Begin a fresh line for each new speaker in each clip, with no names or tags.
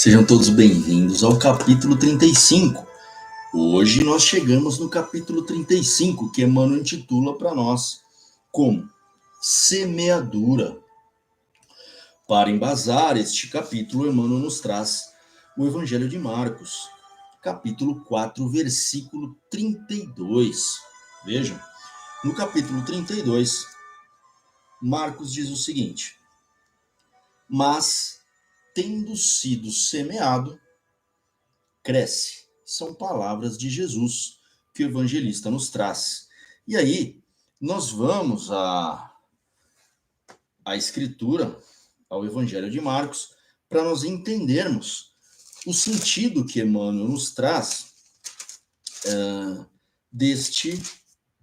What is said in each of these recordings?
Sejam todos bem-vindos ao capítulo 35. Hoje nós chegamos no capítulo 35, que Emmanuel intitula para nós como Semeadura. Para embasar este capítulo, Emmanuel nos traz o Evangelho de Marcos, capítulo 4, versículo 32. Vejam, no capítulo 32, Marcos diz o seguinte: mas, tendo sido semeado, cresce. São palavras de Jesus que o evangelista nos traz. E aí, nós vamos à Escritura, ao Evangelho de Marcos, para nós entendermos o sentido que Emmanuel nos traz deste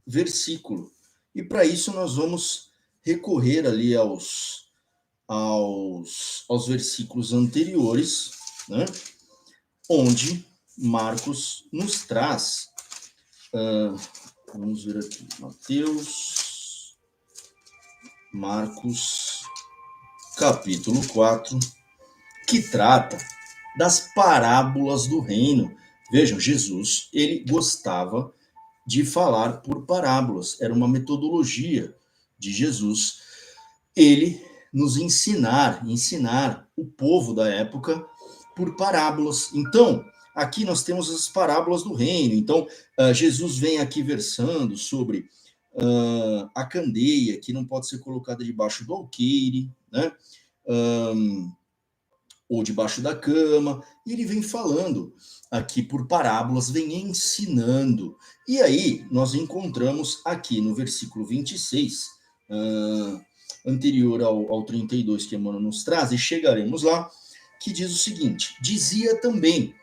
versículo. E para isso nós vamos recorrer ali aos versículos anteriores, né, onde Marcos nos traz, vamos ver aqui, Marcos, capítulo 4, que trata das parábolas do reino. Vejam, Jesus, ele gostava de falar por parábolas, era uma metodologia de Jesus, ele nos ensinar o povo da época por parábolas. Então, aqui nós temos as parábolas do reino. Então, Jesus vem aqui versando sobre a candeia, que não pode ser colocada debaixo do alqueire, né? Ou debaixo da cama. E ele vem falando aqui por parábolas, vem ensinando. E aí, nós encontramos aqui no versículo 26, anterior ao 32 que Emmanuel nos traz, e chegaremos lá, que diz o seguinte: dizia também,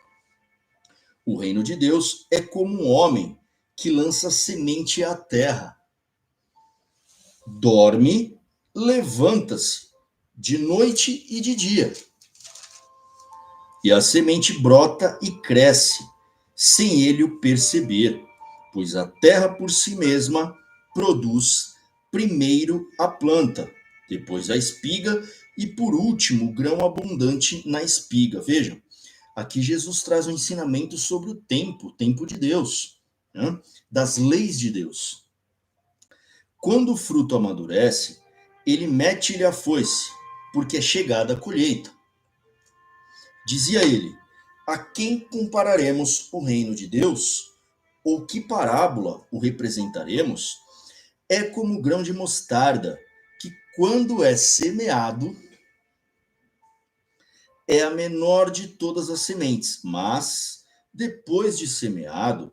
o reino de Deus é como um homem que lança semente à terra. Dorme, levanta-se, de noite e de dia. E a semente brota e cresce, sem ele o perceber, pois a terra por si mesma produz primeiro a planta, depois a espiga e por último o grão abundante na espiga. Vejam, aqui Jesus traz um ensinamento sobre o tempo de Deus, né? Das leis de Deus. Quando o fruto amadurece, ele mete-lhe a foice, porque é chegada a colheita. Dizia ele: a quem compararemos o reino de Deus? Ou que parábola o representaremos? É como o grão de mostarda, que quando é semeado, é a menor de todas as sementes, mas, depois de semeado,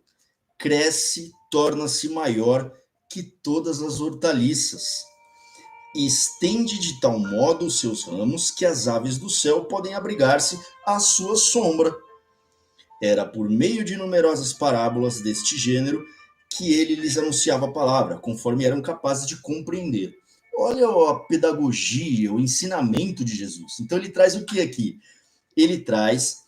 cresce, torna-se maior que todas as hortaliças, e estende de tal modo os seus ramos que as aves do céu podem abrigar-se à sua sombra. Era por meio de numerosas parábolas deste gênero que ele lhes anunciava a palavra, conforme eram capazes de compreender. Olha a pedagogia, o ensinamento de Jesus. Então ele traz o que aqui? Ele traz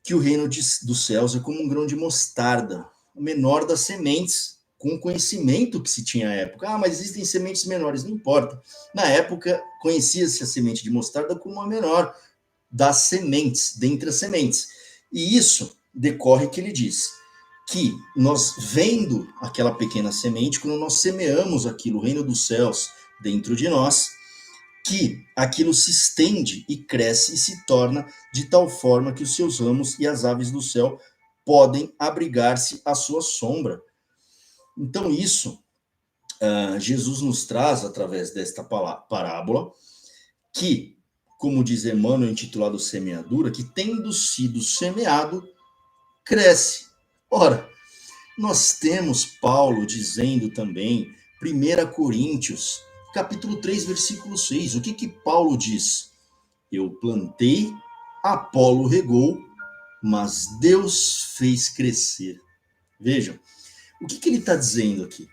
que o reino dos céus é como um grão de mostarda, o menor das sementes, com o conhecimento que se tinha à época. Mas existem sementes menores, não importa. Na época, conhecia-se a semente de mostarda como a menor das sementes, dentre as sementes. E isso decorre que ele diz que nós, vendo aquela pequena semente, quando nós semeamos aquilo, o reino dos céus, dentro de nós, que aquilo se estende e cresce e se torna de tal forma que os seus ramos e as aves do céu podem abrigar-se à sua sombra. Então isso, Jesus nos traz através desta parábola, que, como diz Emmanuel, intitulado Semeadura, que tendo sido semeado, cresce. Ora, nós temos Paulo dizendo também, 1 Coríntios, capítulo 3, versículo 6, o que Paulo diz? Eu plantei, Apolo regou, mas Deus fez crescer. Vejam, o que ele está dizendo aqui?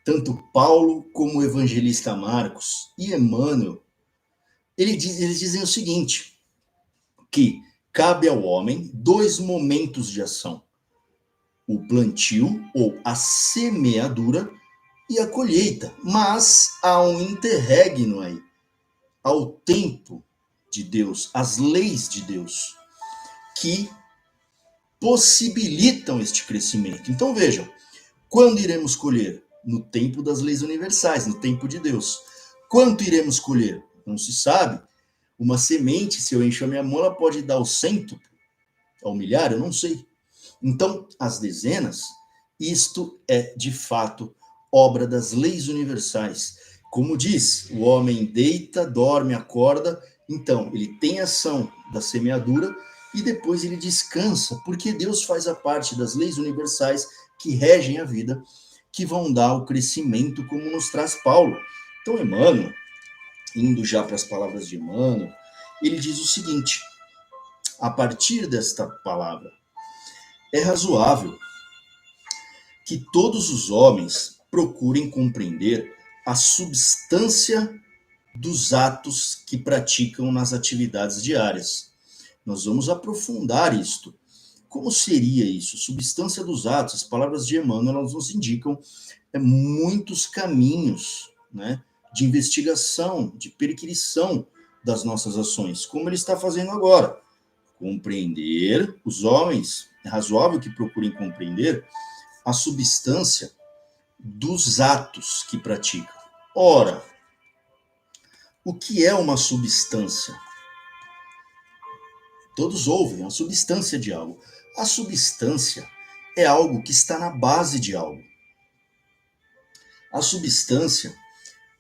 Tanto Paulo como o evangelista Marcos e Emmanuel, eles dizem o seguinte, que cabe ao homem dois momentos de ação: o plantio ou a semeadura e a colheita. Mas há um interregno aí, ao tempo de Deus, às leis de Deus. que possibilitam este crescimento. Então vejam, quando iremos colher? No tempo das leis universais, no tempo de Deus. Quanto iremos colher? Não se sabe. Uma semente, se eu encher a minha mão, ela pode dar ao cêntuplo, ao milhar, eu não sei. Então, as dezenas, isto é, de fato, obra das leis universais. Como diz, o homem deita, dorme, acorda, então ele tem ação da semeadura e depois ele descansa, porque Deus faz a parte das leis universais que regem a vida, que vão dar o crescimento, como nos traz Paulo. Então, Emmanuel, indo já para as palavras de Emmanuel, ele diz o seguinte, a partir desta palavra, é razoável que todos os homens procurem compreender a substância dos atos que praticam nas atividades diárias. Nós vamos aprofundar isto. Como seria isso? Substância dos atos, as palavras de Emmanuel elas nos indicam muitos caminhos, né, de investigação, de perquisição das nossas ações, como ele está fazendo agora. Compreender, os homens, é razoável que procurem compreender a substância dos atos que praticam. Ora, o que é uma substância? Todos ouvem, a substância de algo. A substância é algo que está na base de algo. A substância,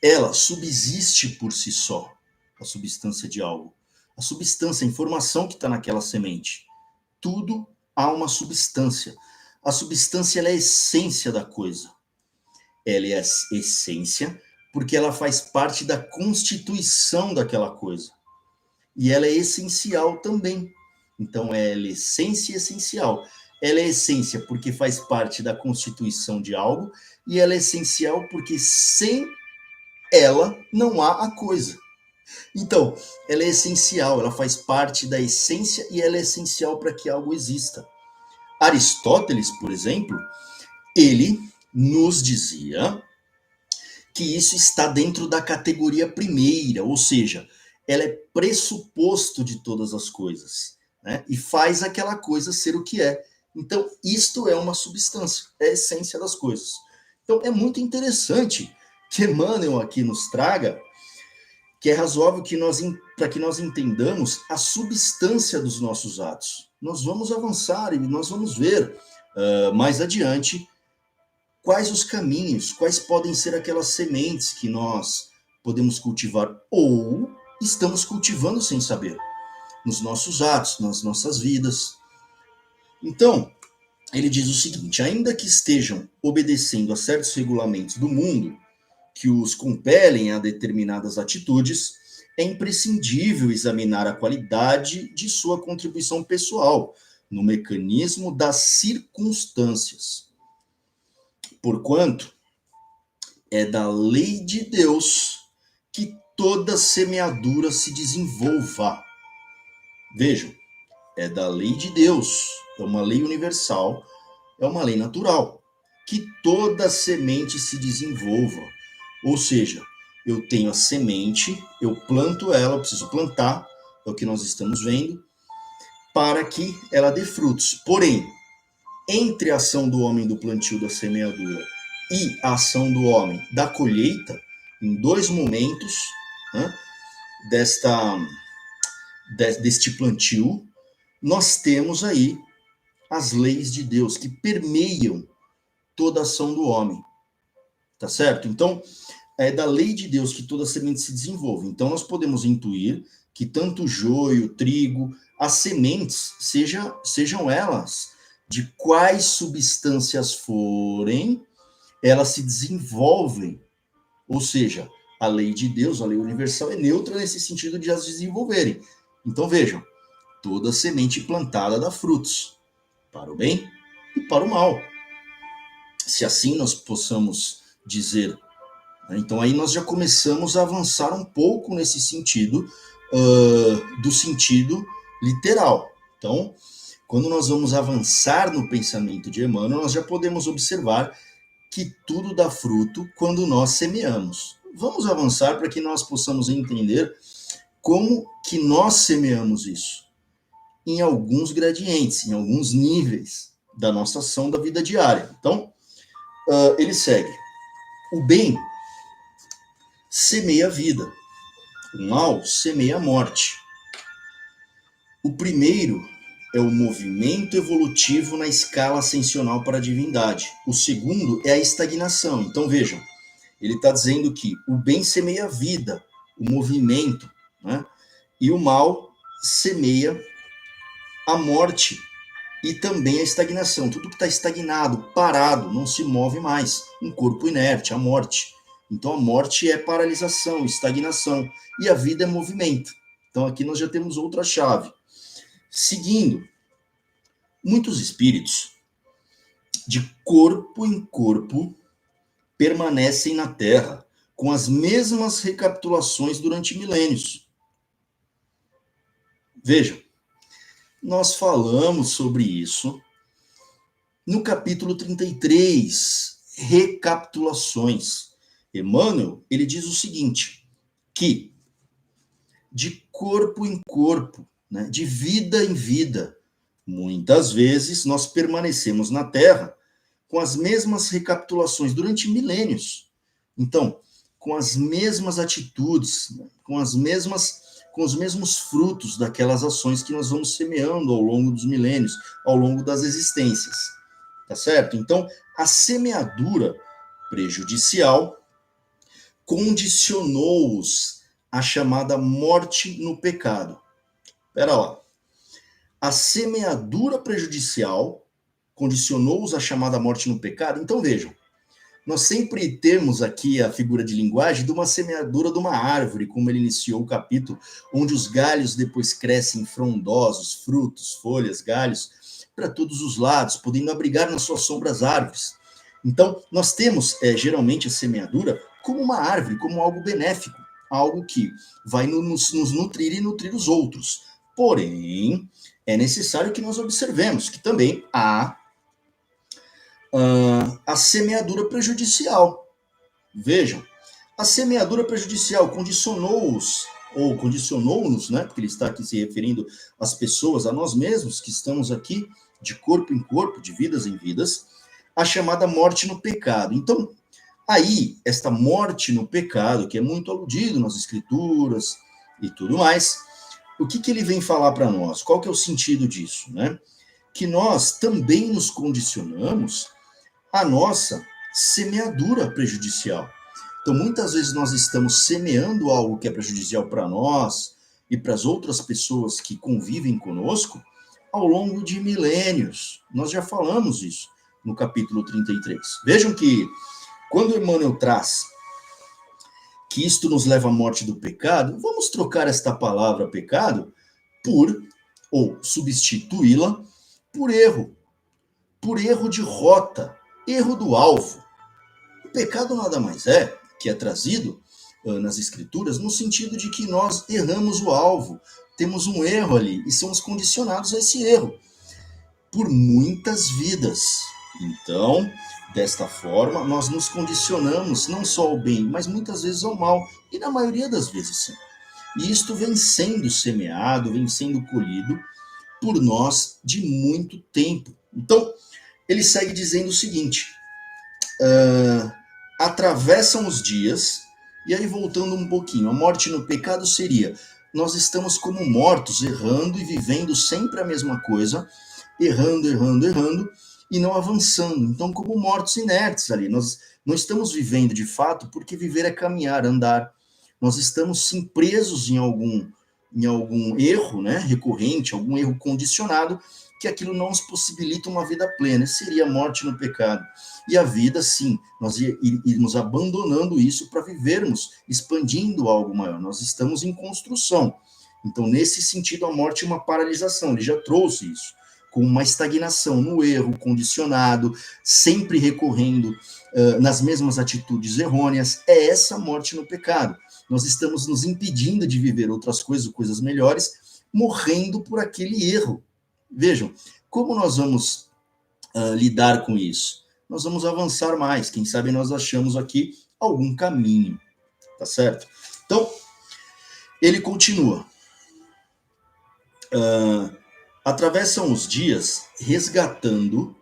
ela subsiste por si só, a substância de algo. A substância, a informação que está naquela semente. Tudo há uma substância. A substância ela é a essência da coisa. Ela é a essência porque ela faz parte da constituição daquela coisa. E ela é essencial também. Então, ela é essência e essencial. Ela é essência porque faz parte da constituição de algo e ela é essencial porque sem ela não há a coisa. Então, ela é essencial, ela faz parte da essência e ela é essencial para que algo exista. Aristóteles, por exemplo, ele nos dizia que isso está dentro da categoria primeira, ou seja, ela é pressuposto de todas as coisas, né? E faz aquela coisa ser o que é. Então, isto é uma substância, é a essência das coisas. Então, é muito interessante que Emmanuel aqui nos traga que é razoável que para que nós entendamos a substância dos nossos atos. Nós vamos avançar e nós vamos ver mais adiante quais os caminhos, quais podem ser aquelas sementes que nós podemos cultivar ou estamos cultivando sem saber, nos nossos atos, nas nossas vidas. Então, ele diz o seguinte, ainda que estejam obedecendo a certos regulamentos do mundo, que os compelem a determinadas atitudes, é imprescindível examinar a qualidade de sua contribuição pessoal no mecanismo das circunstâncias. Porquanto, é da lei de Deus que toda semeadura se desenvolva. Vejam, é da lei de Deus, é uma lei universal, é uma lei natural, que toda semente se desenvolva. Ou seja, eu tenho a semente, eu planto ela, eu preciso plantar, é o que nós estamos vendo, para que ela dê frutos. Porém, entre a ação do homem do plantio da semeadura e a ação do homem da colheita, em dois momentos, né, deste plantio, nós temos aí as leis de Deus que permeiam toda a ação do homem. Tá certo? Então, é da lei de Deus que toda semente se desenvolve. Então, nós podemos intuir que tanto o joio, o trigo, as sementes, sejam elas de quais substâncias forem, elas se desenvolvem. Ou seja, a lei de Deus, a lei universal, é neutra nesse sentido de as desenvolverem. Então, vejam, toda semente plantada dá frutos, para o bem e para o mal. Se assim nós possamos dizer. Então aí nós já começamos a avançar um pouco nesse sentido, do sentido literal. Então, quando nós vamos avançar no pensamento de Emmanuel, nós já podemos observar que tudo dá fruto quando nós semeamos. Vamos avançar para que nós possamos entender como que nós semeamos isso. em alguns gradientes, em alguns níveis da nossa ação da vida diária. Então, ele segue. O bem semeia a vida, o mal semeia a morte. O primeiro é o movimento evolutivo na escala ascensional para a divindade. O segundo é a estagnação. Então, vejam, ele está dizendo que o bem semeia a vida, o movimento, né? E o mal semeia a morte e também a estagnação. Tudo que está estagnado, parado, não se move mais. Um corpo inerte, a morte. Então a morte é paralisação, estagnação. E a vida é movimento. Então aqui nós já temos outra chave. Seguindo, muitos espíritos, de corpo em corpo, permanecem na Terra, com as mesmas recapitulações durante milênios. Vejam, nós falamos sobre isso no capítulo 33, recapitulações. Emmanuel, ele diz o seguinte, que de corpo em corpo, né, de vida em vida, muitas vezes nós permanecemos na Terra com as mesmas recapitulações durante milênios. Então, com as mesmas atitudes, né, com os mesmos frutos daquelas ações que nós vamos semeando ao longo dos milênios, ao longo das existências. Tá certo? Então, a semeadura prejudicial condicionou-os à chamada morte no pecado. Espera lá. A semeadura prejudicial condicionou-os à chamada morte no pecado. Então, vejam, nós sempre temos aqui a figura de linguagem de uma semeadura de uma árvore, como ele iniciou o capítulo, onde os galhos depois crescem frondosos, frutos, folhas, galhos, para todos os lados, podendo abrigar nas suas sombras árvores. Então, nós temos, geralmente, a semeadura como uma árvore, como algo benéfico, algo que vai nos nutrir e nutrir os outros. Porém, é necessário que nós observemos que também há a semeadura prejudicial. Vejam, a semeadura prejudicial condicionou-os, ou condicionou-nos, né, porque ele está aqui se referindo às pessoas, a nós mesmos, que estamos aqui de corpo em corpo, de vidas em vidas, a chamada morte no pecado. Então, aí, esta morte no pecado, que é muito aludido nas escrituras e tudo mais, o que ele vem falar para nós? Qual que é o sentido disso, né? Que nós também nos condicionamos à nossa semeadura prejudicial. Então, muitas vezes nós estamos semeando algo que é prejudicial para nós e para as outras pessoas que convivem conosco ao longo de milênios. Nós já falamos isso no capítulo 33. Vejam que quando Emmanuel traz que isto nos leva à morte do pecado, vamos trocar esta palavra pecado ou substituí-la por erro de rota, erro do alvo. O pecado nada mais é que é trazido nas escrituras no sentido de que nós erramos o alvo, temos um erro ali e somos condicionados a esse erro por muitas vidas. Então, desta forma, nós nos condicionamos não só ao bem, mas muitas vezes ao mal, e na maioria das vezes sim. E isto vem sendo semeado, vem sendo colhido por nós de muito tempo. Então, ele segue dizendo o seguinte, atravessam os dias, e aí voltando um pouquinho, a morte no pecado seria, nós estamos como mortos, errando e vivendo sempre a mesma coisa, errando, e não avançando. Então, como mortos inertes ali, nós não estamos vivendo de fato, porque viver é caminhar, andar. Nós estamos sim presos em algum erro, né, recorrente, algum erro condicionado, que aquilo não nos possibilita uma vida plena. Seria a morte no pecado. E a vida, sim, nós irmos abandonando isso para vivermos, expandindo algo maior. Nós estamos em construção. Então, nesse sentido, a morte é uma paralisação. Ele já trouxe isso, com uma estagnação no erro, condicionado, sempre recorrendo nas mesmas atitudes errôneas. É essa morte no pecado. Nós estamos nos impedindo de viver outras coisas, coisas melhores, morrendo por aquele erro. Vejam, como nós vamos lidar com isso? Nós vamos avançar mais. Quem sabe nós achamos aqui algum caminho. Tá certo? Então, ele continua. Atravessam os dias resgatando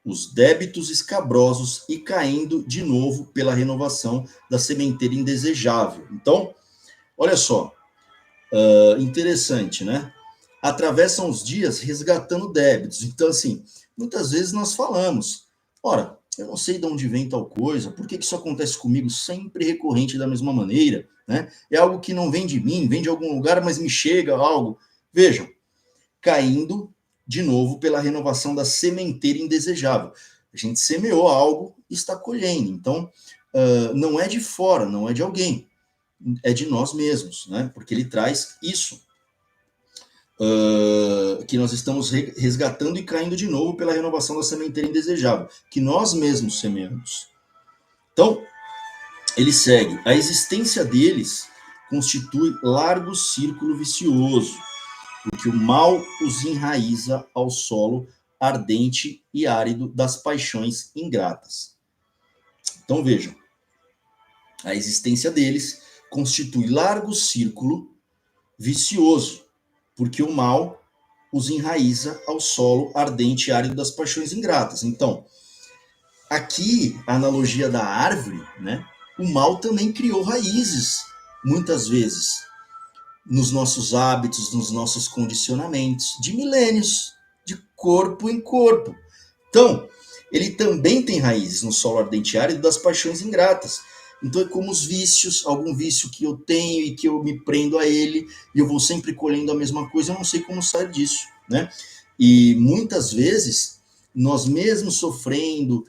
os débitos escabrosos e caindo de novo pela renovação da sementeira indesejável. Então, olha só, interessante, né? Atravessam os dias resgatando débitos. Então, assim, muitas vezes nós falamos, ora, eu não sei de onde vem tal coisa, por que isso acontece comigo sempre recorrente da mesma maneira, né? É algo que não vem de mim, vem de algum lugar, mas me chega algo. Vejam, caindo de novo pela renovação da sementeira indesejável. A gente semeou algo e está colhendo. Então, não é de fora, não é de alguém, é de nós mesmos, né? Porque ele traz isso. Que nós estamos resgatando e caindo de novo pela renovação da sementeira indesejável, que nós mesmos semeamos. Então, ele segue. A existência deles constitui largo círculo vicioso, porque o mal os enraiza ao solo ardente e árido das paixões ingratas. Então vejam, a existência deles constitui largo círculo vicioso, porque o mal os enraiza ao solo ardente e árido das paixões ingratas. Então, aqui, a analogia da árvore, né? O mal também criou raízes, muitas vezes, nos nossos hábitos, nos nossos condicionamentos, de milênios, de corpo em corpo. Então, ele também tem raízes no solo ardente e árido das paixões ingratas. Então é como os vícios, algum vício que eu tenho e que eu me prendo a ele, e eu vou sempre colhendo a mesma coisa, eu não sei como sair disso, né? E muitas vezes, nós mesmos sofrendo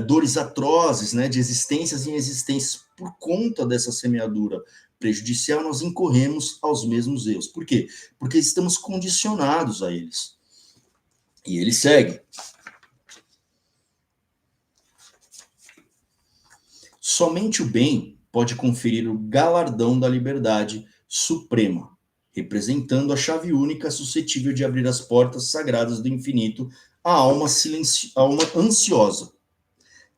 dores atrozes, né, de existências em existências por conta dessa semeadura prejudicial, nós incorremos aos mesmos erros. Por quê? Porque estamos condicionados a eles. E ele segue. Somente o bem pode conferir o galardão da liberdade suprema, representando a chave única suscetível de abrir as portas sagradas do infinito à alma ansiosa.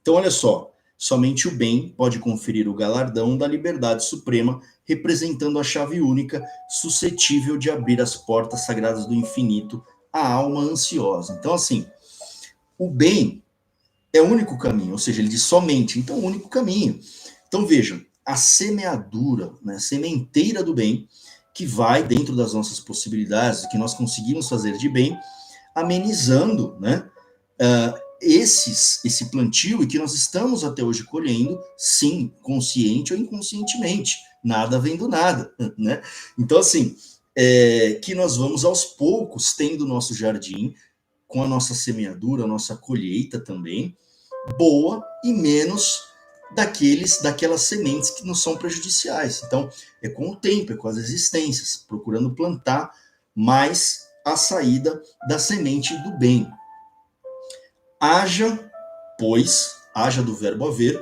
Então, olha só, somente o bem pode conferir o galardão da liberdade suprema, representando a chave única suscetível de abrir as portas sagradas do infinito à alma ansiosa. Então, assim, o bem é o único caminho, ou seja, ele diz somente, então o único caminho. Então vejam, a semeadura, né, a sementeira do bem, que vai dentro das nossas possibilidades, que nós conseguimos fazer de bem, amenizando, né, esse plantio e que nós estamos até hoje colhendo, sim, consciente ou inconscientemente, nada vem do nada, né? Então assim, que nós vamos aos poucos tendo o nosso jardim, com a nossa semeadura, a nossa colheita também, boa e menos daquelas sementes que nos são prejudiciais. Então, é com o tempo, é com as existências, procurando plantar mais a saída da semente do bem. Haja do verbo haver,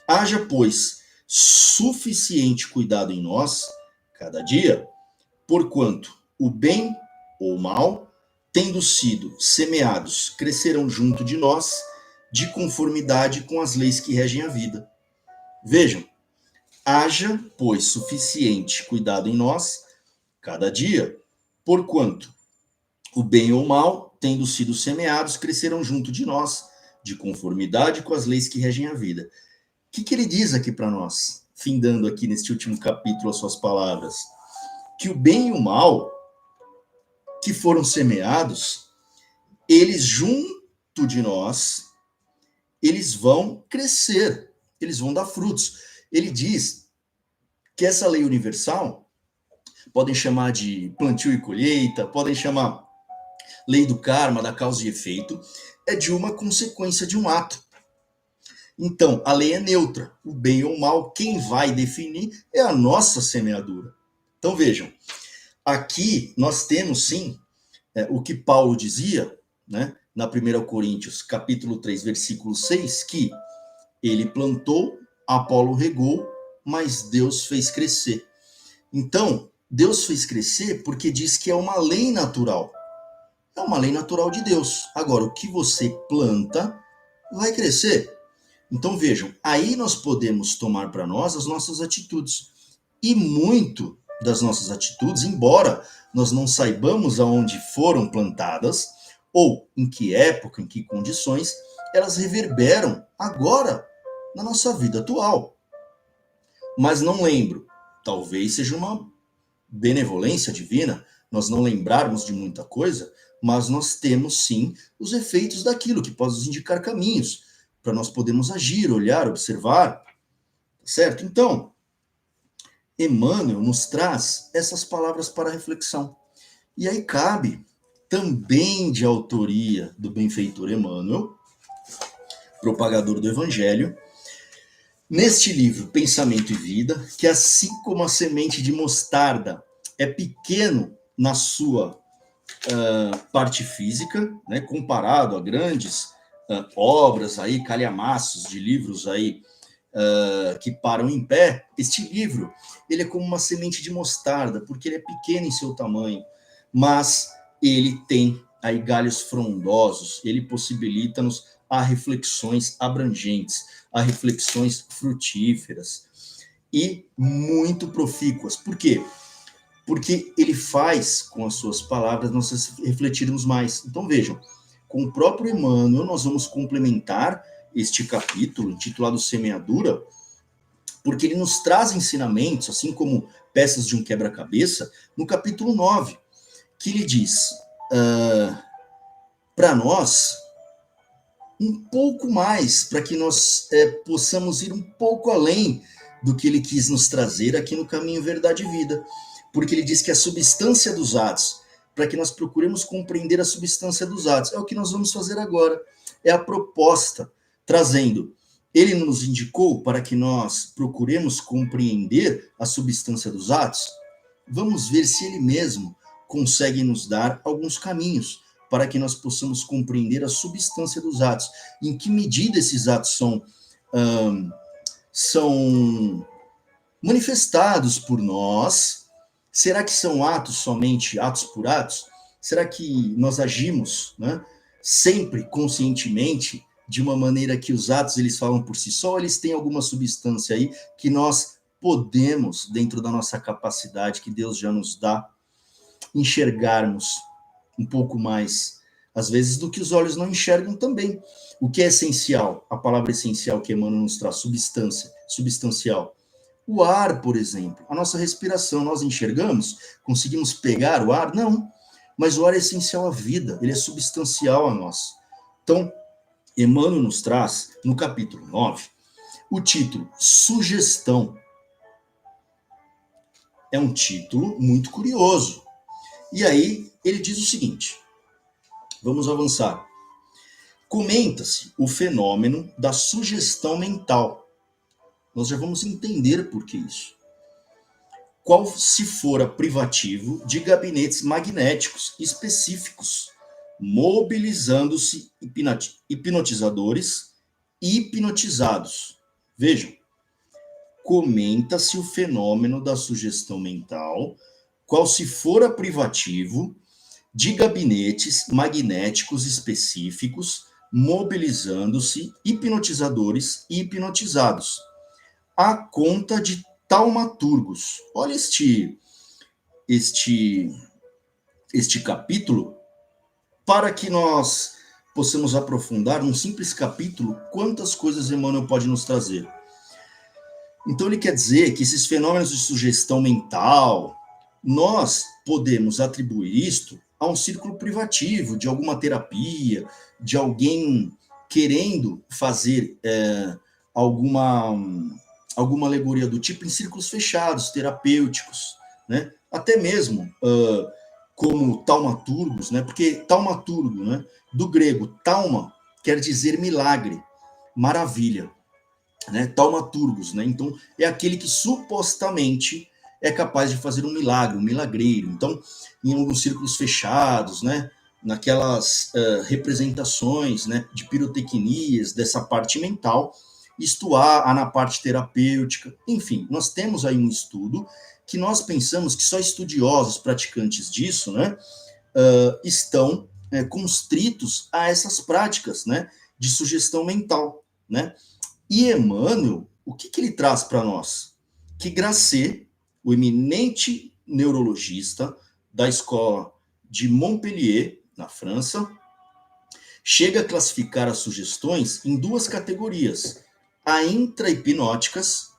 haja, pois, suficiente cuidado em nós, cada dia, porquanto o bem ou o mal, tendo sido semeados, crescerão junto de nós, de conformidade com as leis que regem a vida. Vejam, haja, pois, suficiente cuidado em nós, cada dia, porquanto o bem ou o mal, tendo sido semeados, crescerão junto de nós, de conformidade com as leis que regem a vida. O que ele diz aqui para nós, findando aqui neste último capítulo as suas palavras? Que o bem e o mal que foram semeados, eles junto de nós, eles vão crescer, eles vão dar frutos. Ele diz que essa lei universal, podem chamar de plantio e colheita, podem chamar lei do karma, da causa e efeito, é de uma consequência de um ato. Então, a lei é neutra. O bem ou o mal, quem vai definir é a nossa semeadura. Então, vejam, aqui nós temos, sim, o que Paulo dizia, né, na 1 Coríntios, capítulo 3, versículo 6, que ele plantou, Apolo regou, mas Deus fez crescer. Então, Deus fez crescer porque diz que é uma lei natural. É uma lei natural de Deus. Agora, o que você planta vai crescer. Então, vejam, aí nós podemos tomar para nós as nossas atitudes. E muito das nossas atitudes, embora nós não saibamos aonde foram plantadas, ou em que época, em que condições, elas reverberam agora na nossa vida atual. Mas não lembro, talvez seja uma benevolência divina, nós não lembrarmos de muita coisa, mas nós temos sim os efeitos daquilo que pode nos indicar caminhos para nós podermos agir, olhar, observar, certo? Então, Emmanuel nos traz essas palavras para reflexão. E aí cabe, também de autoria do benfeitor Emmanuel, propagador do Evangelho, neste livro, Pensamento e Vida, que assim como a semente de mostarda é pequeno na sua parte física, né, comparado a grandes obras aí, calhamaços de livros aí que param em pé, este livro ele é como uma semente de mostarda, porque ele é pequeno em seu tamanho, mas ele tem aí galhos frondosos, ele possibilita-nos a reflexões abrangentes, a reflexões frutíferas e muito profícuas. Por quê? Porque ele faz, com as suas palavras, nós refletirmos mais. Então, vejam, com o próprio Emmanuel, nós vamos complementar este capítulo, intitulado Semeadura, porque ele nos traz ensinamentos, assim como peças de um quebra-cabeça, no capítulo 9, que ele diz para nós um pouco mais, para que nós possamos ir um pouco além do que ele quis nos trazer aqui no Caminho, Verdade e Vida. Porque ele diz que a substância dos atos, para que nós procuremos compreender a substância dos atos, é o que nós vamos fazer agora. É a proposta, trazendo. Ele nos indicou para que nós procuremos compreender a substância dos atos. Vamos ver se ele mesmo consegue nos dar alguns caminhos para que nós possamos compreender a substância dos atos. Em que medida esses atos são manifestados por nós? Será que são atos somente atos por atos? Será que nós agimos, né, sempre conscientemente, de uma maneira que os atos eles falam por si só, ou eles têm alguma substância aí que nós podemos, dentro da nossa capacidade que Deus já nos dá, enxergarmos um pouco mais, às vezes, do que os olhos não enxergam também. O que é essencial? A palavra essencial que Emmanuel nos traz, substância, substancial. O ar, por exemplo, a nossa respiração, nós enxergamos? Conseguimos pegar o ar? Não. Mas o ar é essencial à vida, ele é substancial a nós. Então, Emmanuel nos traz, no capítulo 9, o título Sugestão. É um título muito curioso. E aí, ele diz o seguinte, vamos avançar. Comenta-se o fenômeno da sugestão mental. Nós já vamos entender por que isso. Qual se fora privativo de gabinetes magnéticos específicos, mobilizando-se hipnotizadores e hipnotizados. Vejam, comenta-se o fenômeno da sugestão mental, qual se fora privativo de gabinetes magnéticos específicos, mobilizando-se hipnotizadores e hipnotizados, à conta de taumaturgos. Olha este capítulo, para que nós possamos aprofundar num simples capítulo quantas coisas Emmanuel pode nos trazer. Então ele quer dizer que esses fenômenos de sugestão mental, nós podemos atribuir isto a um círculo privativo, de alguma terapia, de alguém querendo fazer alguma alegoria do tipo em círculos fechados, terapêuticos, né? Até mesmo como taumaturgos, né? Porque taumaturgo, né? Do grego, tauma quer dizer milagre, maravilha, né? Taumaturgos, né? Então é aquele que supostamente é capaz de fazer um milagre, um milagreiro. Então, em alguns círculos fechados, né? Naquelas representações, né? De pirotecnias dessa parte mental, isto há na parte terapêutica. Enfim, nós temos aí um estudo que nós pensamos que só estudiosos praticantes disso, né, estão constritos a essas práticas, né, de sugestão mental, né? E Emmanuel, o que ele traz para nós? Que Grasset, o eminente neurologista da escola de Montpellier, na França, chega a classificar as sugestões em duas categorias: a intrahipnóticas,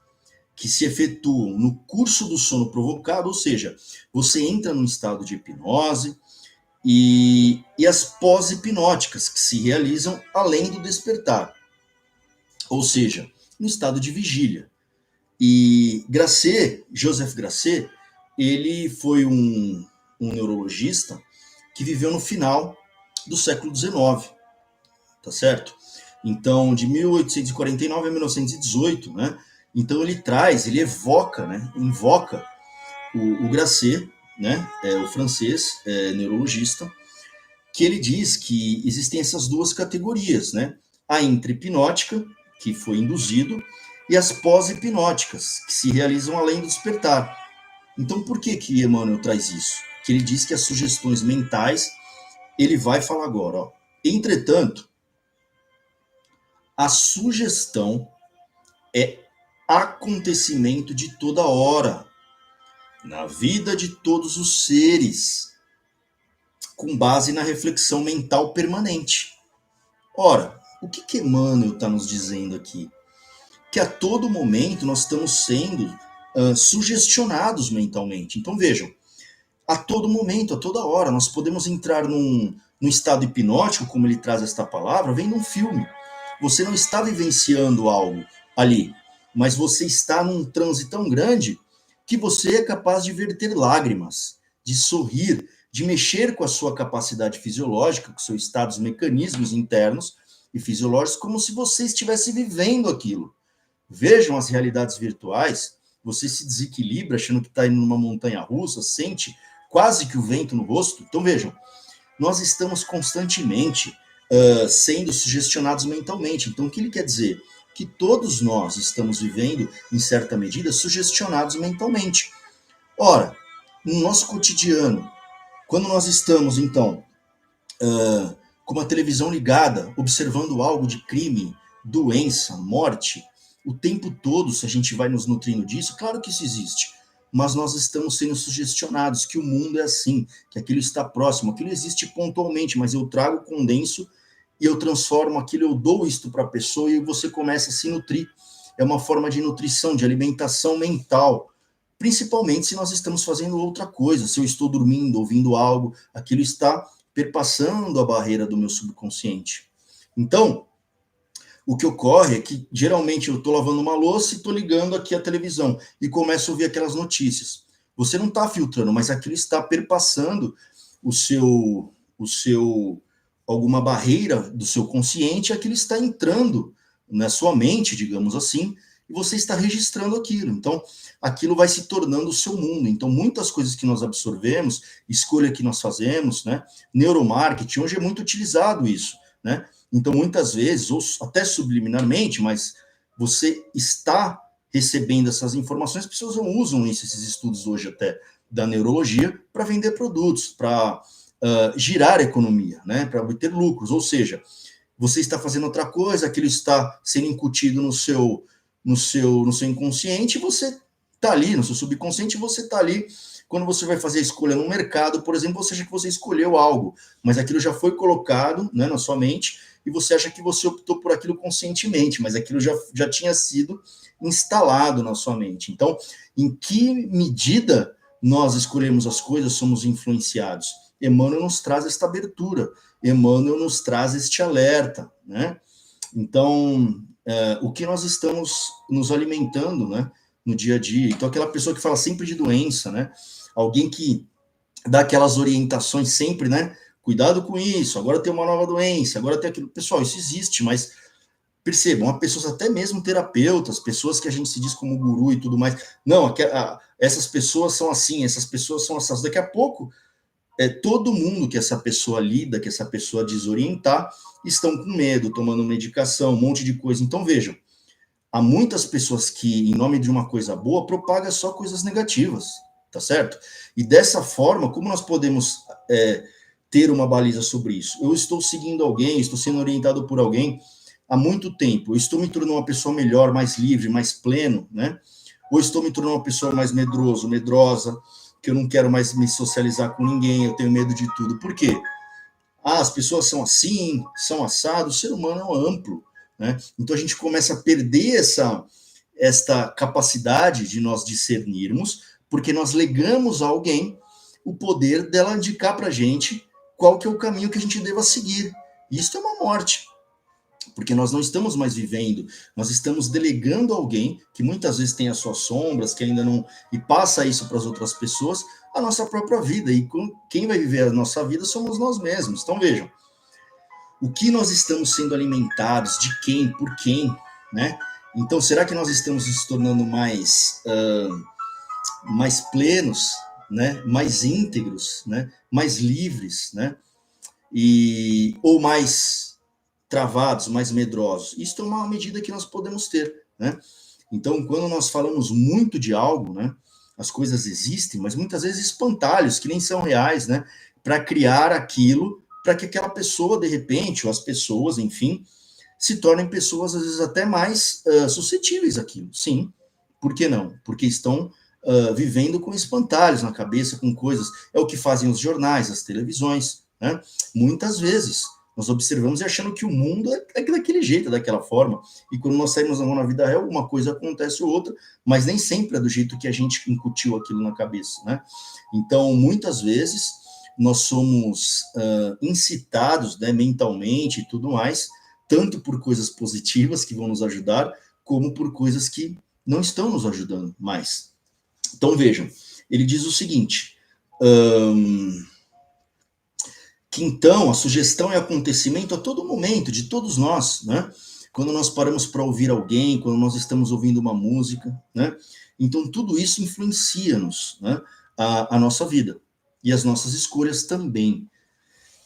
que se efetuam no curso do sono provocado, ou seja, você entra num estado de hipnose, e as pós-hipnóticas, que se realizam além do despertar, ou seja, no estado de vigília. E Joseph Grasset, ele foi um neurologista que viveu no final do século XIX, tá certo? Então, de 1849 a 1918, né? Então ele evoca, né? Invoca o Grasset, né? O francês, neurologista, que ele diz que existem essas duas categorias, né? A intra-hipnótica, que foi induzido, e as pós-hipnóticas, que se realizam além do despertar. Então, por que Emmanuel traz isso? Que ele diz que as sugestões mentais, ele vai falar agora, ó. Entretanto, a sugestão é acontecimento de toda hora, na vida de todos os seres, com base na reflexão mental permanente. Ora, o que Emmanuel está nos dizendo aqui? Que a todo momento nós estamos sendo sugestionados mentalmente. Então vejam, a todo momento, a toda hora, nós podemos entrar num estado hipnótico, como ele traz esta palavra, vendo um filme. Você não está vivenciando algo ali, mas você está num transe tão grande que você é capaz de verter lágrimas, de sorrir, de mexer com a sua capacidade fisiológica, com seus estados, mecanismos internos e fisiológicos, como se você estivesse vivendo aquilo. Vejam as realidades virtuais, você se desequilibra achando que está indo numa montanha-russa, sente quase que o vento no rosto. Então vejam, nós estamos constantemente sendo sugestionados mentalmente. Então o que ele quer dizer? Que todos nós estamos vivendo, em certa medida, sugestionados mentalmente. Ora, no nosso cotidiano, quando nós estamos, então, com a televisão ligada, observando algo de crime, doença, morte, o tempo todo, se a gente vai nos nutrindo disso, claro que isso existe, mas nós estamos sendo sugestionados que o mundo é assim, que aquilo está próximo, aquilo existe pontualmente, mas eu trago, condenso e eu transformo aquilo, eu dou isto para a pessoa e você começa a se nutrir. É uma forma de nutrição, de alimentação mental, principalmente se nós estamos fazendo outra coisa. Se eu estou dormindo, ouvindo algo, aquilo está perpassando a barreira do meu subconsciente. Então, o que ocorre é que, geralmente, eu estou lavando uma louça e estou ligando aqui a televisão e começo a ouvir aquelas notícias. Você não está filtrando, mas aquilo está perpassando alguma barreira do seu consciente, aquilo está entrando na sua mente, digamos assim, e você está registrando aquilo. Então, aquilo vai se tornando o seu mundo. Então, muitas coisas que nós absorvemos, escolha que nós fazemos, né? Neuromarketing, hoje é muito utilizado isso, né? Então, muitas vezes, ou até subliminarmente, mas você está recebendo essas informações, as pessoas não usam isso, esses estudos hoje até da neurologia, para vender produtos, para girar a economia, né? Para obter lucros. Ou seja, você está fazendo outra coisa, aquilo está sendo incutido no seu inconsciente, e você está ali, no seu subconsciente, você está ali. Quando você vai fazer a escolha no mercado, por exemplo, você acha que você escolheu algo, mas aquilo já foi colocado, né, na sua mente, e você acha que você optou por aquilo conscientemente, mas aquilo já tinha sido instalado na sua mente. Então, em que medida nós escolhemos as coisas, somos influenciados? Emmanuel nos traz esta abertura, Emmanuel nos traz este alerta, né? Então, o que nós estamos nos alimentando, né, no dia a dia? Então, aquela pessoa que fala sempre de doença, né? Alguém que dá aquelas orientações sempre, né? Cuidado com isso, agora tem uma nova doença, agora tem aquilo. Pessoal, isso existe, mas percebam, há pessoas, até mesmo terapeutas, pessoas que a gente se diz como guru e tudo mais. Não, essas pessoas são assim, essas pessoas são essas. Daqui a pouco, todo mundo que essa pessoa lida, que essa pessoa desorientar, estão com medo, tomando medicação, um monte de coisa. Então, vejam, há muitas pessoas que, em nome de uma coisa boa, propagam só coisas negativas, tá certo? E dessa forma, como nós podemos ter uma baliza sobre isso? Eu estou seguindo alguém, estou sendo orientado por alguém há muito tempo, eu estou me tornando uma pessoa melhor, mais livre, mais pleno, né? Ou estou me tornando uma pessoa mais medrosa, que eu não quero mais me socializar com ninguém, eu tenho medo de tudo. Por quê? As pessoas são assim, são assados, o ser humano é amplo, né? Então a gente começa a perder esta capacidade de nós discernirmos, porque nós legamos a alguém o poder dela indicar para a gente qual que é o caminho que a gente deva seguir. Isso é uma morte, porque nós não estamos mais vivendo, nós estamos delegando a alguém que muitas vezes tem as suas sombras, que ainda não, e passa isso para as outras pessoas, a nossa própria vida, e quem vai viver a nossa vida somos nós mesmos. Então vejam, o que nós estamos sendo alimentados, de quem, por quem, né? Então será que nós estamos nos tornando mais plenos, né? Mais íntegros, né? Mais livres, né? Ou mais travados, mais medrosos? Isso é uma medida que nós podemos ter, né? Então, quando nós falamos muito de algo, né? As coisas existem, mas muitas vezes espantalhos que nem são reais, né? Para criar aquilo, para que aquela pessoa, de repente, ou as pessoas, enfim, se tornem pessoas, às vezes, até mais suscetíveis àquilo. Sim, por que não? Porque estão vivendo com espantalhos na cabeça, com coisas. É o que fazem os jornais, as televisões, né? Muitas vezes nós observamos e achando que o mundo é daquele jeito, daquela forma. E quando nós saímos na vida real, uma coisa acontece ou outra, mas nem sempre é do jeito que a gente incutiu aquilo na cabeça, né? Então, muitas vezes, nós somos incitados, né, mentalmente e tudo mais, tanto por coisas positivas que vão nos ajudar, como por coisas que não estão nos ajudando mais. Então, vejam, ele diz o seguinte... que então a sugestão é acontecimento a todo momento, de todos nós, né? Quando nós paramos para ouvir alguém, quando nós estamos ouvindo uma música, né? Então tudo isso influencia-nos, né? A nossa vida e as nossas escolhas também.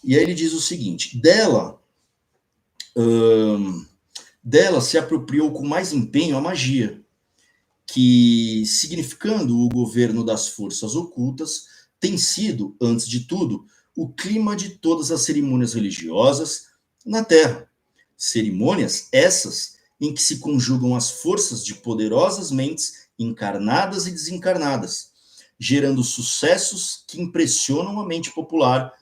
E aí ele diz o seguinte: dela se apropriou com mais empenho a magia, que, significando o governo das forças ocultas, tem sido, antes de tudo, o clima de todas as cerimônias religiosas na Terra. Cerimônias essas em que se conjugam as forças de poderosas mentes encarnadas e desencarnadas, gerando sucessos que impressionam a mente popular,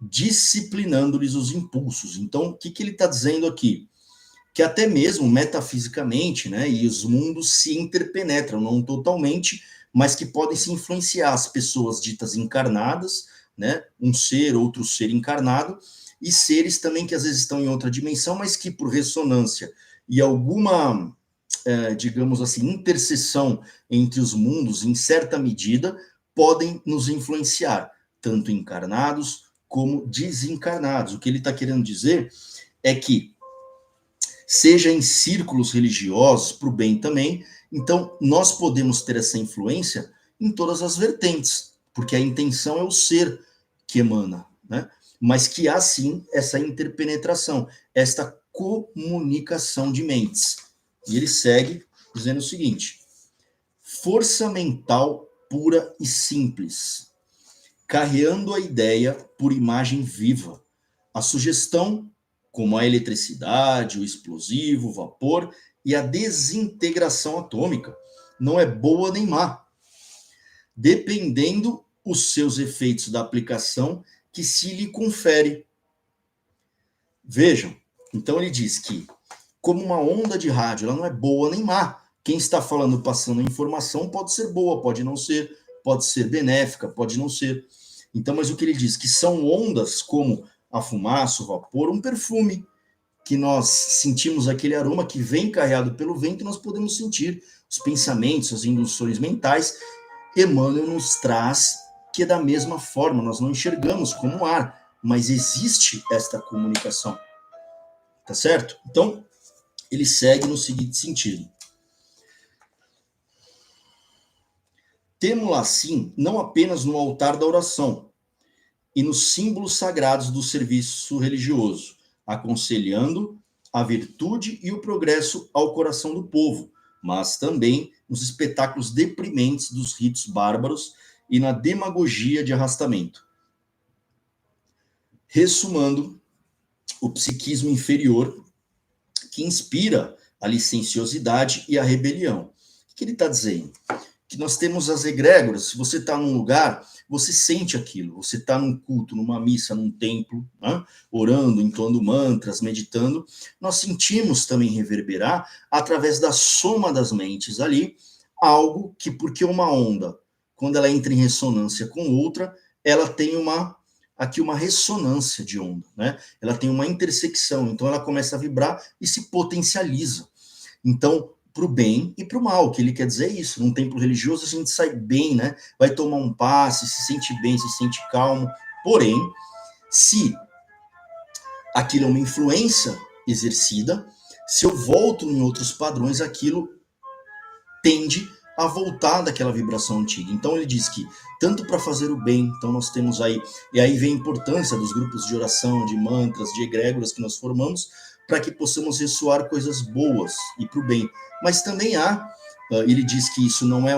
disciplinando-lhes os impulsos. Então, o que ele está dizendo aqui? Que até mesmo metafisicamente, né, e os mundos se interpenetram, não totalmente, mas que podem se influenciar as pessoas ditas encarnadas, né, um ser, outro ser encarnado, e seres também que às vezes estão em outra dimensão, mas que por ressonância e alguma, digamos assim, interseção entre os mundos, em certa medida, podem nos influenciar, tanto encarnados como desencarnados. O que ele está querendo dizer é que seja em círculos religiosos, para o bem também. Então, nós podemos ter essa influência em todas as vertentes, porque a intenção é o ser que emana, né? Mas que há sim essa interpenetração, esta comunicação de mentes. E ele segue dizendo o seguinte: força mental pura e simples, carreando a ideia por imagem viva, a sugestão como a eletricidade, o explosivo, o vapor e a desintegração atômica, não é boa nem má, dependendo os seus efeitos da aplicação que se lhe confere. Vejam, então ele diz que, como uma onda de rádio, ela não é boa nem má. Quem está falando, passando a informação, pode ser boa, pode não ser, pode ser benéfica, pode não ser. Então, mas o que ele diz? Que são ondas como a fumaça, o vapor, um perfume, que nós sentimos aquele aroma que vem carregado pelo vento e nós podemos sentir os pensamentos, as induções mentais. Emmanuel nos traz que é da mesma forma, nós não enxergamos como ar, mas existe esta comunicação. Tá certo? Então, ele segue no seguinte sentido. Temo-la assim, não apenas no altar da oração e nos símbolos sagrados do serviço religioso, aconselhando a virtude e o progresso ao coração do povo, mas também nos espetáculos deprimentes dos ritos bárbaros e na demagogia de arrastamento, ressumando o psiquismo inferior que inspira a licenciosidade e a rebelião. O que ele está dizendo? que nós temos as egrégoras. Se você está num lugar, você sente aquilo. Você está num culto, numa missa, num templo, né? Orando, entoando mantras, meditando. Nós sentimos também reverberar, através da soma das mentes ali, algo que, porque uma onda, quando ela entra em ressonância com outra, ela tem aqui uma ressonância de onda, né? Ela tem uma intersecção, então ela começa a vibrar e se potencializa. Então, para o bem e para o mal, o que ele quer dizer é isso. Num templo religioso a gente sai bem, né? Vai tomar um passe, se sente bem, se sente calmo. Porém, se aquilo é uma influência exercida, se eu volto em outros padrões, aquilo tende a voltar daquela vibração antiga. Então ele diz que tanto para fazer o bem, então nós temos aí, e aí vem a importância dos grupos de oração, de mantras, de egrégoras que nós formamos, para que possamos ressoar coisas boas e para o bem. Mas também há, ele diz que isso não é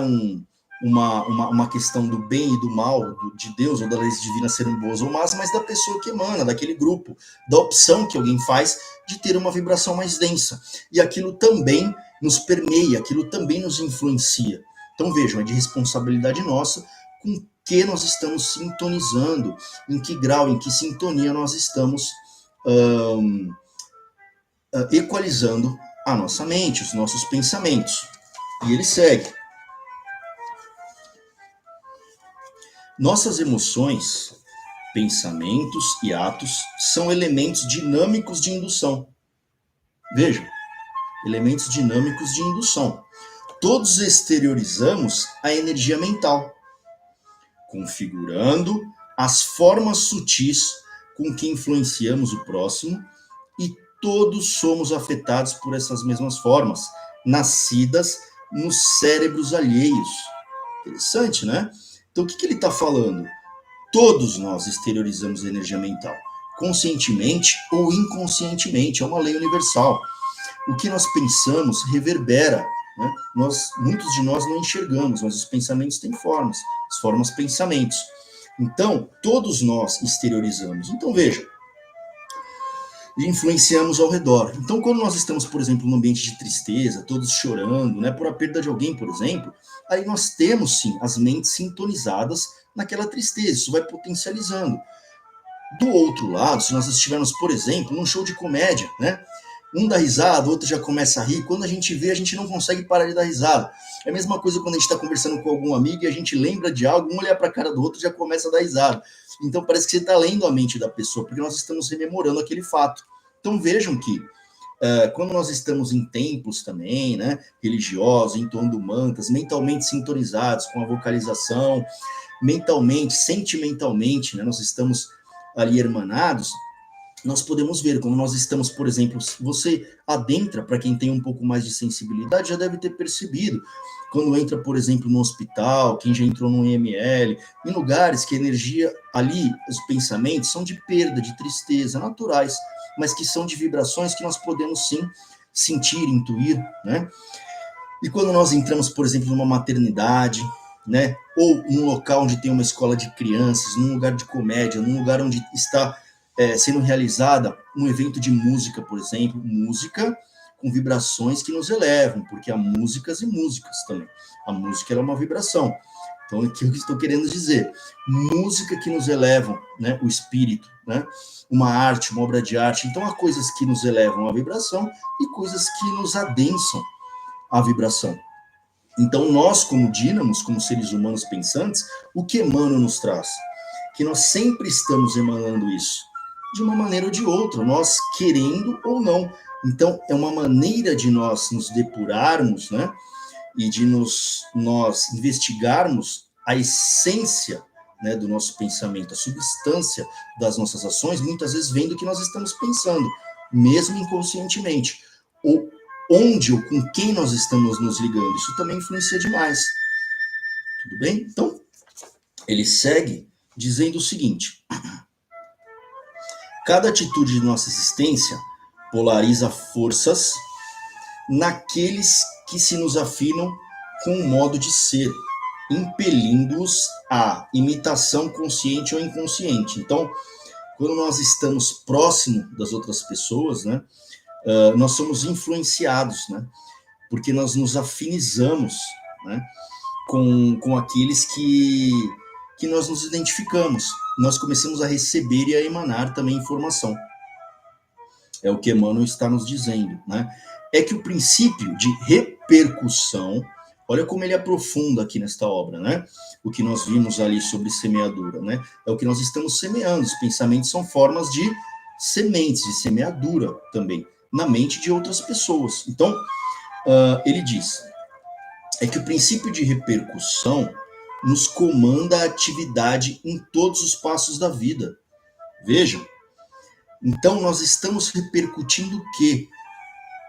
uma questão do bem e do mal, de Deus ou das leis divinas serem boas ou más, mas da pessoa que emana, daquele grupo, da opção que alguém faz de ter uma vibração mais densa. E aquilo também nos permeia, aquilo também nos influencia. Então vejam, é de responsabilidade nossa com que nós estamos sintonizando, em que grau, em que sintonia nós estamos equalizando a nossa mente, os nossos pensamentos. E ele segue. Nossas emoções, pensamentos e atos são elementos dinâmicos de indução. Vejam, elementos dinâmicos de indução. Todos exteriorizamos a energia mental, configurando as formas sutis com que influenciamos o próximo, e todos somos afetados por essas mesmas formas, nascidas nos cérebros alheios. Interessante, né? Então, o que ele está falando? Todos nós exteriorizamos a energia mental, conscientemente ou inconscientemente, é uma lei universal. O que nós pensamos reverbera, né? Muitos de nós não enxergamos, mas os pensamentos têm formas, as formas pensamentos. Então, todos nós exteriorizamos. Então, veja, influenciamos ao redor. Então, quando nós estamos, por exemplo, num ambiente de tristeza, todos chorando, né, por a perda de alguém, por exemplo, aí nós temos, sim, as mentes sintonizadas naquela tristeza, isso vai potencializando. Do outro lado, se nós estivermos, por exemplo, num show de comédia, né, um dá risada, o outro já começa a rir, quando a gente vê, a gente não consegue parar de dar risada. É a mesma coisa quando a gente está conversando com algum amigo e a gente lembra de algo, um olhar para a cara do outro já começa a dar risada. Então parece que você está lendo a mente da pessoa, porque nós estamos rememorando aquele fato. Então vejam que quando nós estamos em templos também, né, religiosos, entoando mantras, mentalmente sintonizados com a vocalização, mentalmente, sentimentalmente, né, nós estamos ali hermanados, nós podemos ver como nós estamos, por exemplo, você adentra, para quem tem um pouco mais de sensibilidade, já deve ter percebido, quando entra, por exemplo, no hospital, quem já entrou no IML, em lugares que a energia ali, os pensamentos são de perda, de tristeza, naturais, mas que são de vibrações que nós podemos sim sentir, intuir, né? E quando nós entramos, por exemplo, numa maternidade, né, ou num local onde tem uma escola de crianças, num lugar de comédia, num lugar onde está sendo realizada um evento de música, por exemplo, música com vibrações que nos elevam, porque há músicas e músicas também. A música é uma vibração. Então, o que eu estou querendo dizer? Música que nos elevam, né, o espírito, né, uma arte, uma obra de arte. Então, há coisas que nos elevam à vibração e coisas que nos adensam à vibração. Então, nós, como dínamos, como seres humanos pensantes, o que Emmanuel nos traz? Que nós sempre estamos emanando isso, de uma maneira ou de outra, nós querendo ou não. Então, é uma maneira de nós nos depurarmos, né? E de nós investigarmos a essência, né, do nosso pensamento, a substância das nossas ações, muitas vezes vem do que nós estamos pensando, mesmo inconscientemente. Ou onde ou com quem nós estamos nos ligando, isso também influencia demais. Tudo bem? Então, ele segue dizendo o seguinte: cada atitude de nossa existência polariza forças naqueles que se nos afinam com o modo de ser, impelindo-os à imitação consciente ou inconsciente. Então, quando nós estamos próximo das outras pessoas, né, nós somos influenciados, né, porque nós nos afinizamos, né, com aqueles que nós nos identificamos. Nós começamos a receber e a emanar também informação. É o que Emmanuel está nos dizendo, né? É que o princípio de repercussão, olha como ele aprofunda aqui nesta obra, né? O que nós vimos ali sobre semeadura, né? É o que nós estamos semeando. Os pensamentos são formas de sementes, de semeadura também, na mente de outras pessoas. Então, ele diz, é que o princípio de repercussão nos comanda a atividade em todos os passos da vida. Vejam, então nós estamos repercutindo o quê?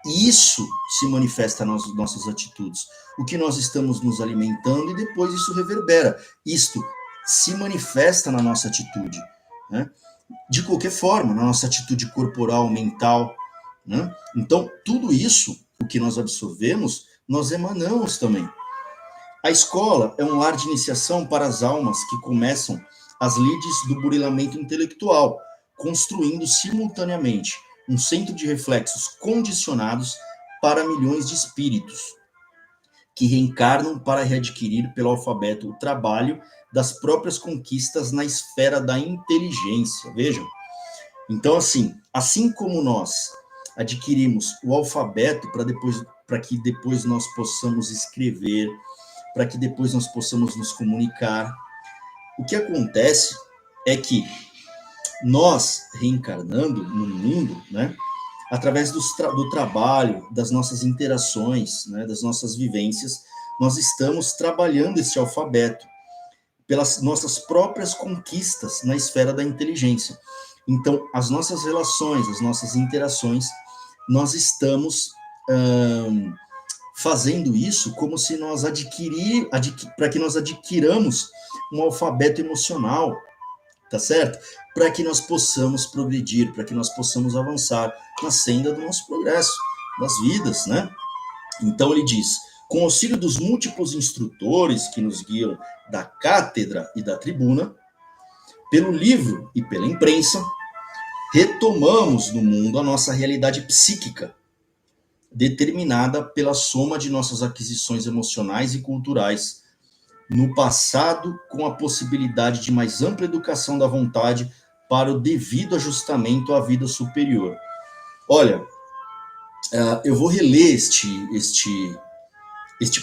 Isso se manifesta nas nossas atitudes. O que nós estamos nos alimentando e depois isso reverbera. Isto se manifesta na nossa atitude, né? De qualquer forma, na nossa atitude corporal, mental, né? Então, tudo isso, o que nós absorvemos, nós emanamos também. A escola é um lar de iniciação para as almas que começam as lides do burilamento intelectual, construindo simultaneamente um centro de reflexos condicionados para milhões de espíritos que reencarnam para readquirir pelo alfabeto o trabalho das próprias conquistas na esfera da inteligência. Vejam. Então, assim como nós adquirimos o alfabeto para que depois nós possamos escrever, para que depois nós possamos nos comunicar, o que acontece é que nós, reencarnando no mundo, né, através do trabalho, das nossas interações, né, das nossas vivências, nós estamos trabalhando esse alfabeto pelas nossas próprias conquistas na esfera da inteligência. Então, as nossas relações, as nossas interações, nós estamos fazendo isso como se nós para que nós adquiramos um alfabeto emocional, tá certo? Para que nós possamos progredir, para que nós possamos avançar na senda do nosso progresso, das vidas, né? Então ele diz, com auxílio dos múltiplos instrutores que nos guiam da cátedra e da tribuna, pelo livro e pela imprensa, retomamos no mundo a nossa realidade psíquica, determinada pela soma de nossas aquisições emocionais e culturais, no passado, com a possibilidade de mais ampla educação da vontade para o devido ajustamento à vida superior. Olha, eu vou reler este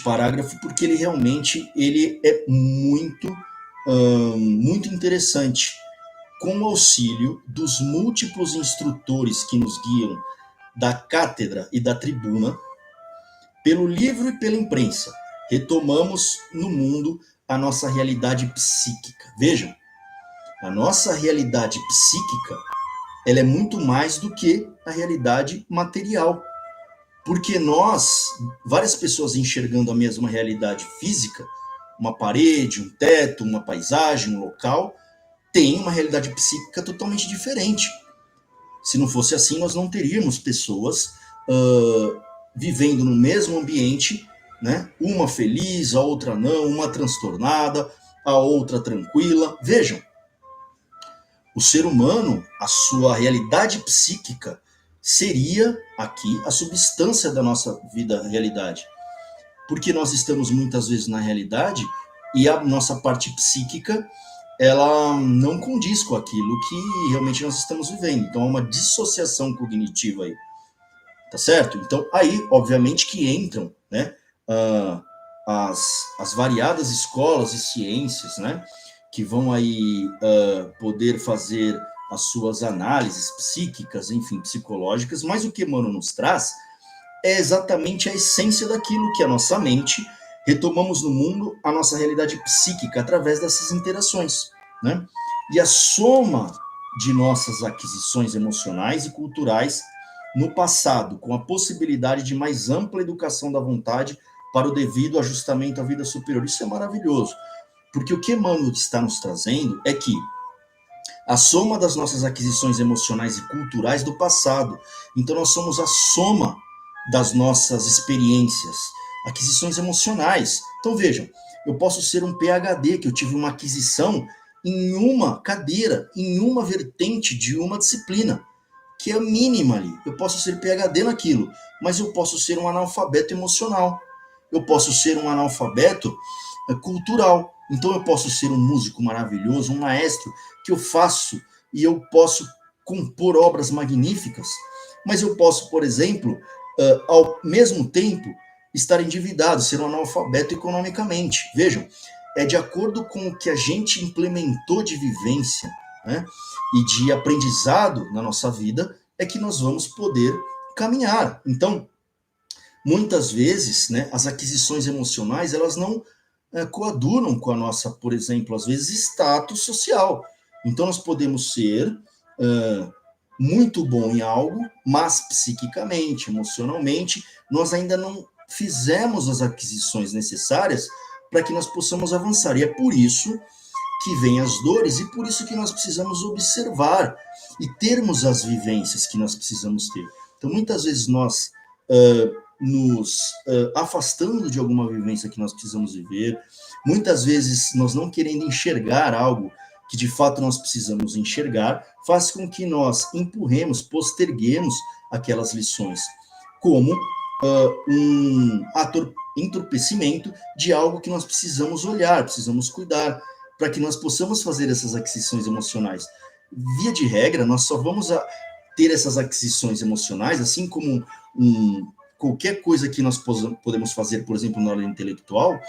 parágrafo porque ele realmente é muito interessante. Com o auxílio dos múltiplos instrutores que nos guiam da cátedra e da tribuna, pelo livro e pela imprensa, retomamos no mundo a nossa realidade psíquica. Vejam, a nossa realidade psíquica, ela é muito mais do que a realidade material. Porque várias pessoas enxergando a mesma realidade física, uma parede, um teto, uma paisagem, um local, tem uma realidade psíquica totalmente diferente. Se não fosse assim, nós não teríamos pessoas vivendo no mesmo ambiente, né? Uma feliz, a outra não, uma transtornada, a outra tranquila. Vejam, o ser humano, a sua realidade psíquica seria aqui a substância da nossa vida, realidade. Porque nós estamos muitas vezes na realidade e a nossa parte psíquica, ela não condiz com aquilo que realmente nós estamos vivendo. Então, há uma dissociação cognitiva aí. Tá certo? Então, aí, obviamente, que entram, né, as variadas escolas e ciências, né, que vão aí poder fazer as suas análises psíquicas, enfim, psicológicas, mas o que Emmanuel nos traz é exatamente a essência daquilo que a nossa mente retomamos no mundo a nossa realidade psíquica através dessas interações, né? E a soma de nossas aquisições emocionais e culturais no passado, com a possibilidade de mais ampla educação da vontade para o devido ajustamento à vida superior. Isso é maravilhoso, porque o que Emmanuel está nos trazendo é que a soma das nossas aquisições emocionais e culturais do passado. Então nós somos a soma das nossas experiências, aquisições emocionais. Então vejam, eu posso ser um PhD, que eu tive uma aquisição em uma cadeira, em uma vertente de uma disciplina, que é mínima ali. Eu posso ser PhD naquilo, mas eu posso ser um analfabeto emocional. Eu posso ser um analfabeto cultural. Então eu posso ser um músico maravilhoso, um maestro, que eu faço e eu posso compor obras magníficas, mas eu posso, por exemplo, ao mesmo tempo, estar endividado, ser um analfabeto economicamente. Vejam, é de acordo com o que a gente implementou de vivência, né, e de aprendizado na nossa vida, é que nós vamos poder caminhar. Então, muitas vezes, né, as aquisições emocionais, elas não coadunam com a nossa, por exemplo, às vezes, status social. Então, nós podemos ser muito bom em algo, mas psiquicamente, emocionalmente, nós ainda não fizemos as aquisições necessárias para que nós possamos avançar. E é por isso que vêm as dores e por isso que nós precisamos observar e termos as vivências que nós precisamos ter. Então, muitas vezes nós nos afastando de alguma vivência que nós precisamos viver, muitas vezes nós não querendo enxergar algo que de fato nós precisamos enxergar, faz com que nós empurremos, posterguemos aquelas lições, como um entorpecimento de algo que nós precisamos olhar, precisamos cuidar, para que nós possamos fazer essas aquisições emocionais. Via de regra, nós só vamos ter essas aquisições emocionais, assim como qualquer coisa que nós podemos fazer, por exemplo, na área intelectual,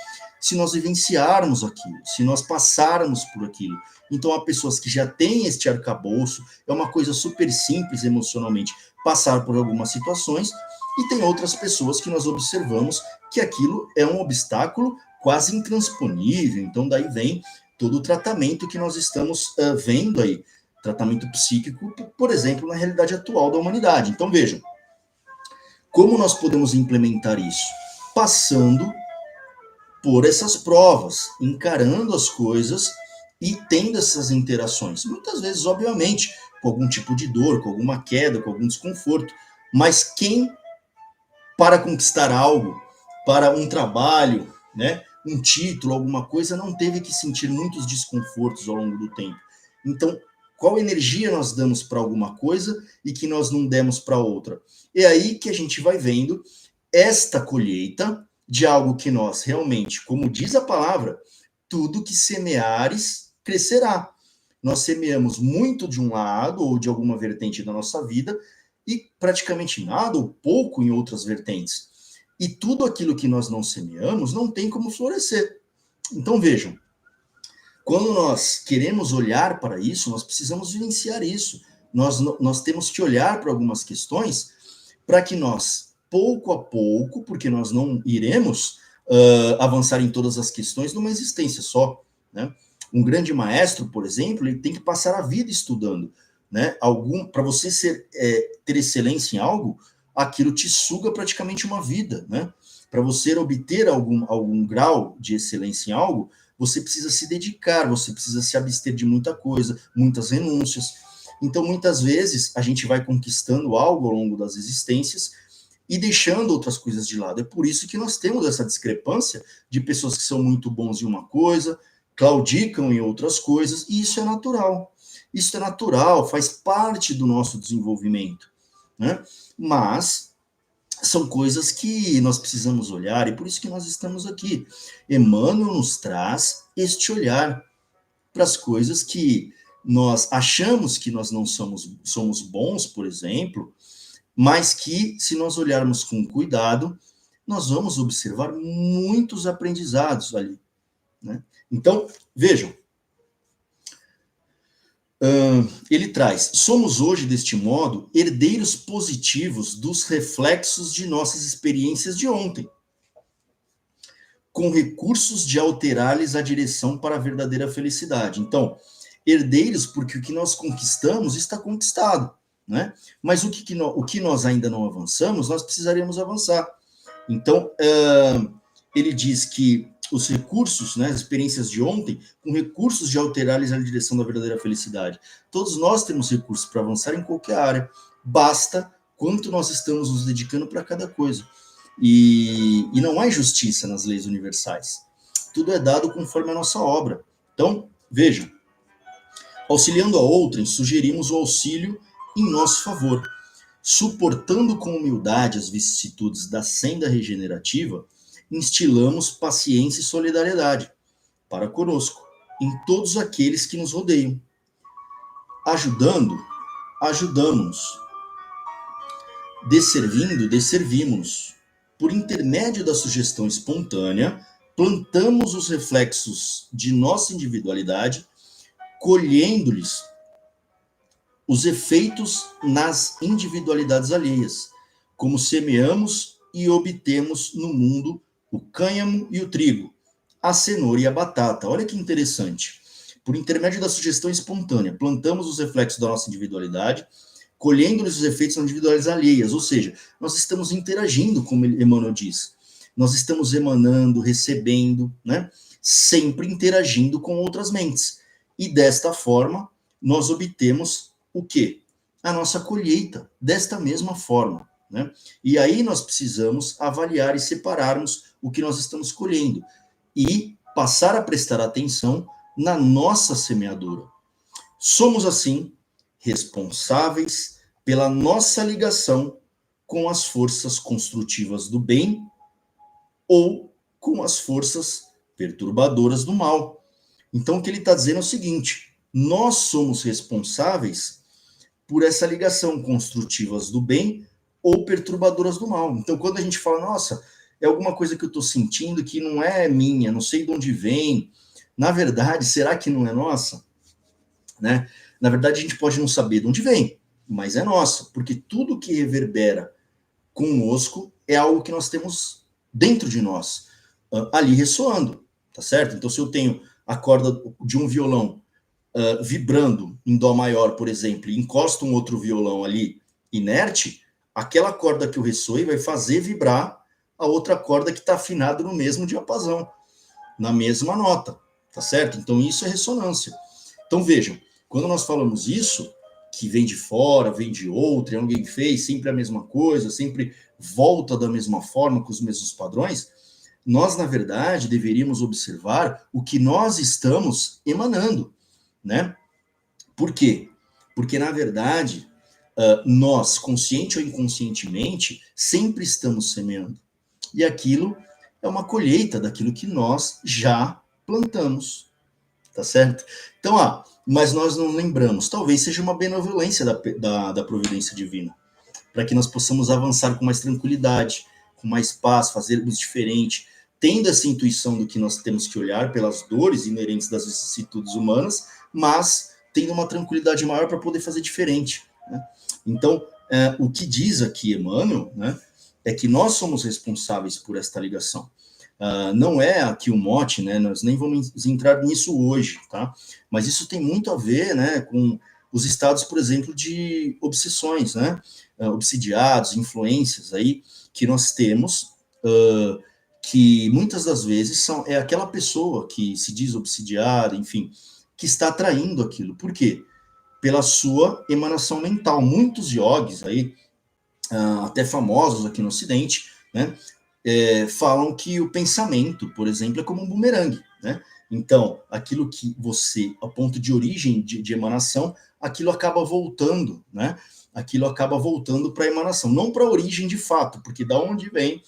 se nós vivenciarmos aquilo, se nós passarmos por aquilo. Então, há pessoas que já têm este arcabouço, é uma coisa super simples emocionalmente, passar por algumas situações, e tem outras pessoas que nós observamos que aquilo é um obstáculo quase intransponível. Então, daí vem todo o tratamento que nós estamos vendo aí, tratamento psíquico, por exemplo, na realidade atual da humanidade. Então, vejam, como nós podemos implementar isso? Passando por essas provas, encarando as coisas e tendo essas interações. Muitas vezes, obviamente, com algum tipo de dor, com alguma queda, com algum desconforto. Mas quem, para conquistar algo, para um trabalho, né, um título, alguma coisa, não teve que sentir muitos desconfortos ao longo do tempo? Então, qual energia nós damos para alguma coisa e que nós não demos para outra? É aí que a gente vai vendo esta colheita de algo que nós realmente, como diz a palavra, tudo que semeares crescerá. Nós semeamos muito de um lado ou de alguma vertente da nossa vida e praticamente nada ou pouco em outras vertentes. E tudo aquilo que nós não semeamos não tem como florescer. Então vejam, quando nós queremos olhar para isso, nós precisamos vivenciar isso. Nós temos que olhar para algumas questões para que nós, pouco a pouco, porque nós não iremos avançar em todas as questões numa existência só, né? Um grande maestro, por exemplo, ele tem que passar a vida estudando, né? Para você ter excelência em algo, aquilo te suga praticamente uma vida, né? Para você obter algum grau de excelência em algo, você precisa se dedicar, você precisa se abster de muita coisa, muitas renúncias. Então, muitas vezes, a gente vai conquistando algo ao longo das existências e deixando outras coisas de lado. É por isso que nós temos essa discrepância de pessoas que são muito bons em uma coisa, claudicam em outras coisas, e isso é natural. Isso é natural, faz parte do nosso desenvolvimento, né? Mas são coisas que nós precisamos olhar, e por isso que nós estamos aqui. Emmanuel nos traz este olhar para as coisas que nós achamos que nós não somos bons, por exemplo, mas que, se nós olharmos com cuidado, nós vamos observar muitos aprendizados ali, né? Então, vejam, ele traz: somos hoje, deste modo, herdeiros positivos dos reflexos de nossas experiências de ontem, com recursos de alterar-lhes a direção para a verdadeira felicidade. Então, herdeiros porque o que nós conquistamos está conquistado, né? Mas o que nós ainda não avançamos, nós precisaremos avançar. Então, ele diz que os recursos, né, as experiências de ontem, com recursos de alterar-lhes a direção da verdadeira felicidade. Todos nós temos recursos para avançar em qualquer área. Basta quanto nós estamos nos dedicando para cada coisa. E não há injustiça nas leis universais. Tudo é dado conforme a nossa obra. Então, vejam, auxiliando a outrem, sugerimos o auxílio em nosso favor. Suportando com humildade as vicissitudes da senda regenerativa, instilamos paciência e solidariedade para conosco, em todos aqueles que nos rodeiam. Ajudando, ajudamos. Desservindo, desservimos. Por intermédio da sugestão espontânea, plantamos os reflexos de nossa individualidade, colhendo-lhes os efeitos nas individualidades alheias, como semeamos e obtemos no mundo o cânhamo e o trigo, a cenoura e a batata. Olha que interessante. Por intermédio da sugestão espontânea, plantamos os reflexos da nossa individualidade, colhendo-lhes os efeitos nas individualidades alheias, ou seja, nós estamos interagindo, como Emmanuel diz. Nós estamos emanando, recebendo, né? Sempre interagindo com outras mentes. E desta forma, nós obtemos o quê? A nossa colheita, desta mesma forma, né? E aí nós precisamos avaliar e separarmos o que nós estamos colhendo e passar a prestar atenção na nossa semeadura. Somos, assim, responsáveis pela nossa ligação com as forças construtivas do bem ou com as forças perturbadoras do mal. Então, o que ele está dizendo é o seguinte: nós somos responsáveis por essa ligação, construtivas do bem ou perturbadoras do mal. Então, quando a gente fala, nossa, é alguma coisa que eu estou sentindo que não é minha, não sei de onde vem, na verdade, será que não é nossa? Né? Na verdade, a gente pode não saber de onde vem, mas é nossa, porque tudo que reverbera conosco é algo que nós temos dentro de nós, ali ressoando, tá certo? Então, se eu tenho a corda de um violão vibrando em dó maior, por exemplo, e encosta um outro violão ali inerte, aquela corda que eu ressoei vai fazer vibrar a outra corda que está afinada no mesmo diapasão, na mesma nota, tá certo? Então, isso é ressonância. Então, vejam, quando nós falamos isso, que vem de fora, vem de outra, alguém fez, sempre a mesma coisa, sempre volta da mesma forma, com os mesmos padrões, nós, na verdade, deveríamos observar o que nós estamos emanando, né? Por quê? Porque, na verdade, nós, consciente ou inconscientemente, sempre estamos semeando. E aquilo é uma colheita daquilo que nós já plantamos, tá certo? Então, mas nós não lembramos. Talvez seja uma benevolência da providência divina, para que nós possamos avançar com mais tranquilidade, com mais paz, fazermos diferente, tendo essa intuição do que nós temos que olhar pelas dores inerentes das vicissitudes humanas, mas tendo uma tranquilidade maior para poder fazer diferente, né? Então, o que diz aqui Emmanuel, né, é que nós somos responsáveis por esta ligação. Não é aqui o mote, né? Nós nem vamos entrar nisso hoje, tá? Mas isso tem muito a ver, né, com os estados, por exemplo, de obsessões, né? Obsidiados, influências aí que nós temos, que muitas das vezes é aquela pessoa que se diz obsidiada, enfim, que está atraindo aquilo. Por quê? Pela sua emanação mental. Muitos yogis aí, até famosos aqui no Ocidente, né, falam que o pensamento, por exemplo, é como um bumerangue, né? Então, aquilo que você, a ponto de origem de emanação, aquilo acaba voltando, né? Aquilo acaba voltando para a emanação, não para a origem de fato, porque da onde vem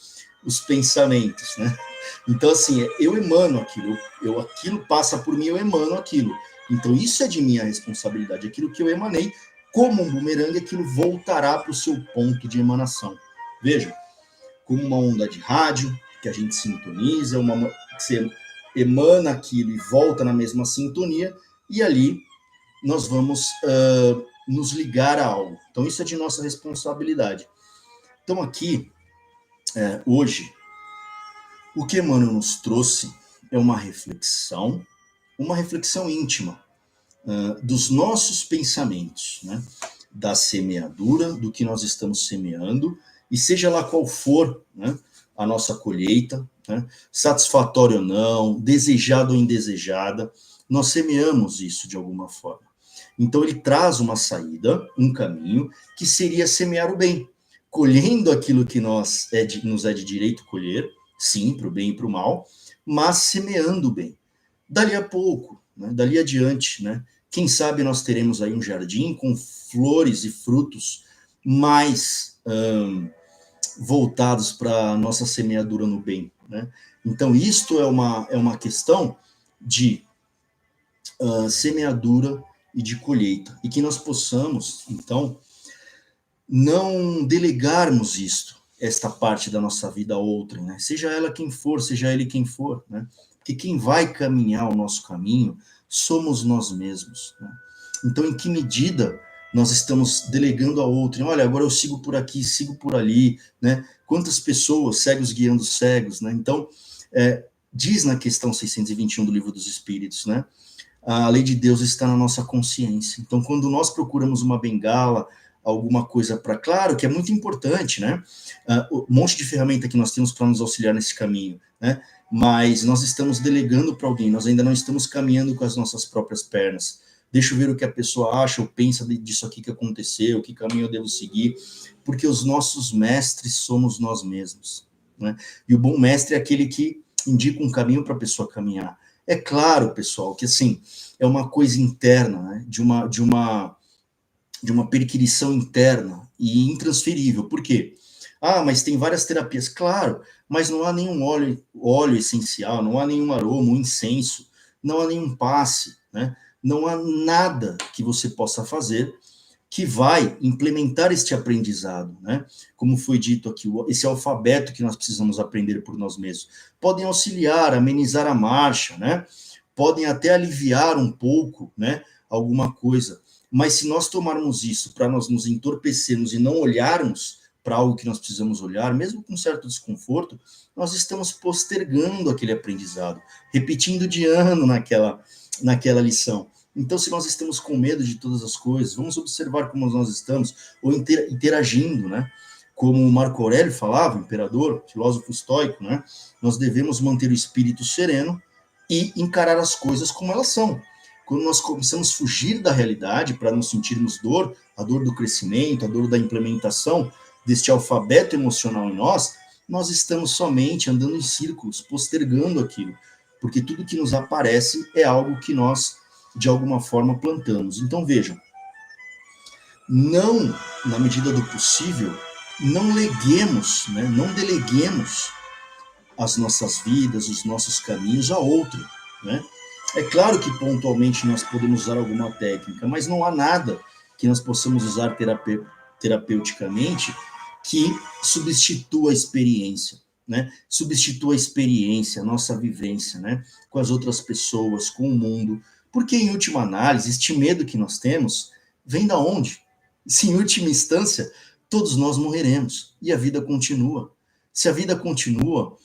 os pensamentos, né? Então, assim, eu emano aquilo, aquilo passa por mim, eu emano aquilo. Então, isso é de minha responsabilidade. Aquilo que eu emanei, como um bumerangue, aquilo voltará para o seu ponto de emanação. Vejam, como uma onda de rádio, que a gente sintoniza, que você emana aquilo e volta na mesma sintonia, e ali nós vamos nos ligar a algo. Então, isso é de nossa responsabilidade. Então, aqui, hoje, o que Emmanuel nos trouxe é uma reflexão íntima dos nossos pensamentos, né? Da semeadura, do que nós estamos semeando, e seja lá qual for, né, a nossa colheita, né, satisfatória ou não, desejada ou indesejada, nós semeamos isso de alguma forma. Então ele traz uma saída, um caminho, que seria semear o bem, colhendo aquilo que nos é de direito colher, sim, para o bem e para o mal, mas semeando o bem. Dali a pouco, né, dali adiante, né, quem sabe nós teremos aí um jardim com flores e frutos mais voltados para a nossa semeadura no bem, né? Então, isto é uma questão de semeadura e de colheita, e que nós possamos, então, não delegarmos esta parte da nossa vida a outrem, né? Seja ela quem for, seja ele quem for, né? Porque quem vai caminhar o nosso caminho somos nós mesmos, né? Então, em que medida nós estamos delegando a outrem? Olha, agora eu sigo por aqui, sigo por ali, né? Quantas pessoas, cegos guiando cegos, né? Então, diz na questão 621 do Livro dos Espíritos, né? A lei de Deus está na nossa consciência. Então, quando nós procuramos uma bengala, alguma coisa para... Claro que é muito importante, né? Um monte de ferramenta que nós temos para nos auxiliar nesse caminho, né? Mas nós estamos delegando para alguém, nós ainda não estamos caminhando com as nossas próprias pernas. Deixa eu ver o que a pessoa acha ou pensa disso aqui que aconteceu, que caminho eu devo seguir, porque os nossos mestres somos nós mesmos, né? E o bom mestre é aquele que indica um caminho para a pessoa caminhar. É claro, pessoal, que assim, é uma coisa interna, né? de uma perquirição interna e intransferível. Por quê? Ah, mas tem várias terapias. Claro, mas não há nenhum óleo essencial, não há nenhum aroma, um incenso, não há nenhum passe, né? Não há nada que você possa fazer que vai implementar este aprendizado, né? Como foi dito aqui, esse alfabeto que nós precisamos aprender por nós mesmos. Podem auxiliar, amenizar a marcha, né? Podem até aliviar um pouco, né? Alguma coisa. Mas se nós tomarmos isso para nós nos entorpecermos e não olharmos para algo que nós precisamos olhar, mesmo com certo desconforto, nós estamos postergando aquele aprendizado, repetindo de ano naquela lição. Então, se nós estamos com medo de todas as coisas, vamos observar como nós estamos, ou interagindo, né? Como o Marco Aurélio falava, o imperador, filósofo estoico, né? Nós devemos manter o espírito sereno e encarar as coisas como elas são. Quando nós começamos a fugir da realidade para não sentirmos dor, a dor do crescimento, a dor da implementação deste alfabeto emocional em nós, nós estamos somente andando em círculos, postergando aquilo, porque tudo que nos aparece é algo que nós de alguma forma plantamos. Então vejam, não, na medida do possível, não leguemos, né, não deleguemos as nossas vidas, os nossos caminhos a outro, né? É claro que pontualmente nós podemos usar alguma técnica, mas não há nada que nós possamos usar terapeuticamente que substitua a experiência, né? Substitua a experiência, a nossa vivência, né? Com as outras pessoas, com o mundo. Porque, em última análise, este medo que nós temos vem da onde? Se, em última instância, todos nós morreremos e a vida continua. Se a vida continua,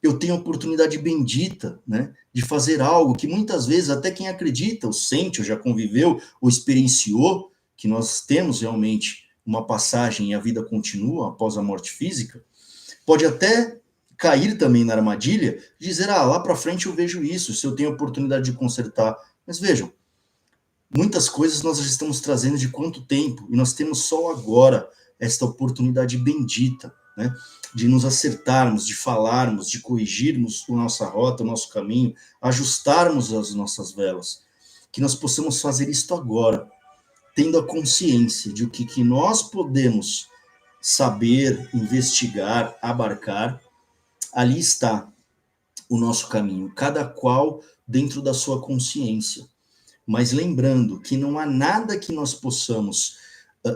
eu tenho a oportunidade bendita, né, de fazer algo que muitas vezes até quem acredita, ou sente, ou já conviveu, ou experienciou, que nós temos realmente uma passagem e a vida continua após a morte física, pode até cair também na armadilha, dizer, lá para frente eu vejo isso, se eu tenho a oportunidade de consertar. Mas vejam, muitas coisas nós já estamos trazendo de quanto tempo, e nós temos só agora esta oportunidade bendita, né, de nos acertarmos, de falarmos, de corrigirmos a nossa rota, o nosso caminho, ajustarmos as nossas velas. Que nós possamos fazer isto agora, tendo a consciência de o que nós podemos saber, investigar, abarcar. Ali está o nosso caminho, cada qual dentro da sua consciência. Mas lembrando que não há nada que nós possamos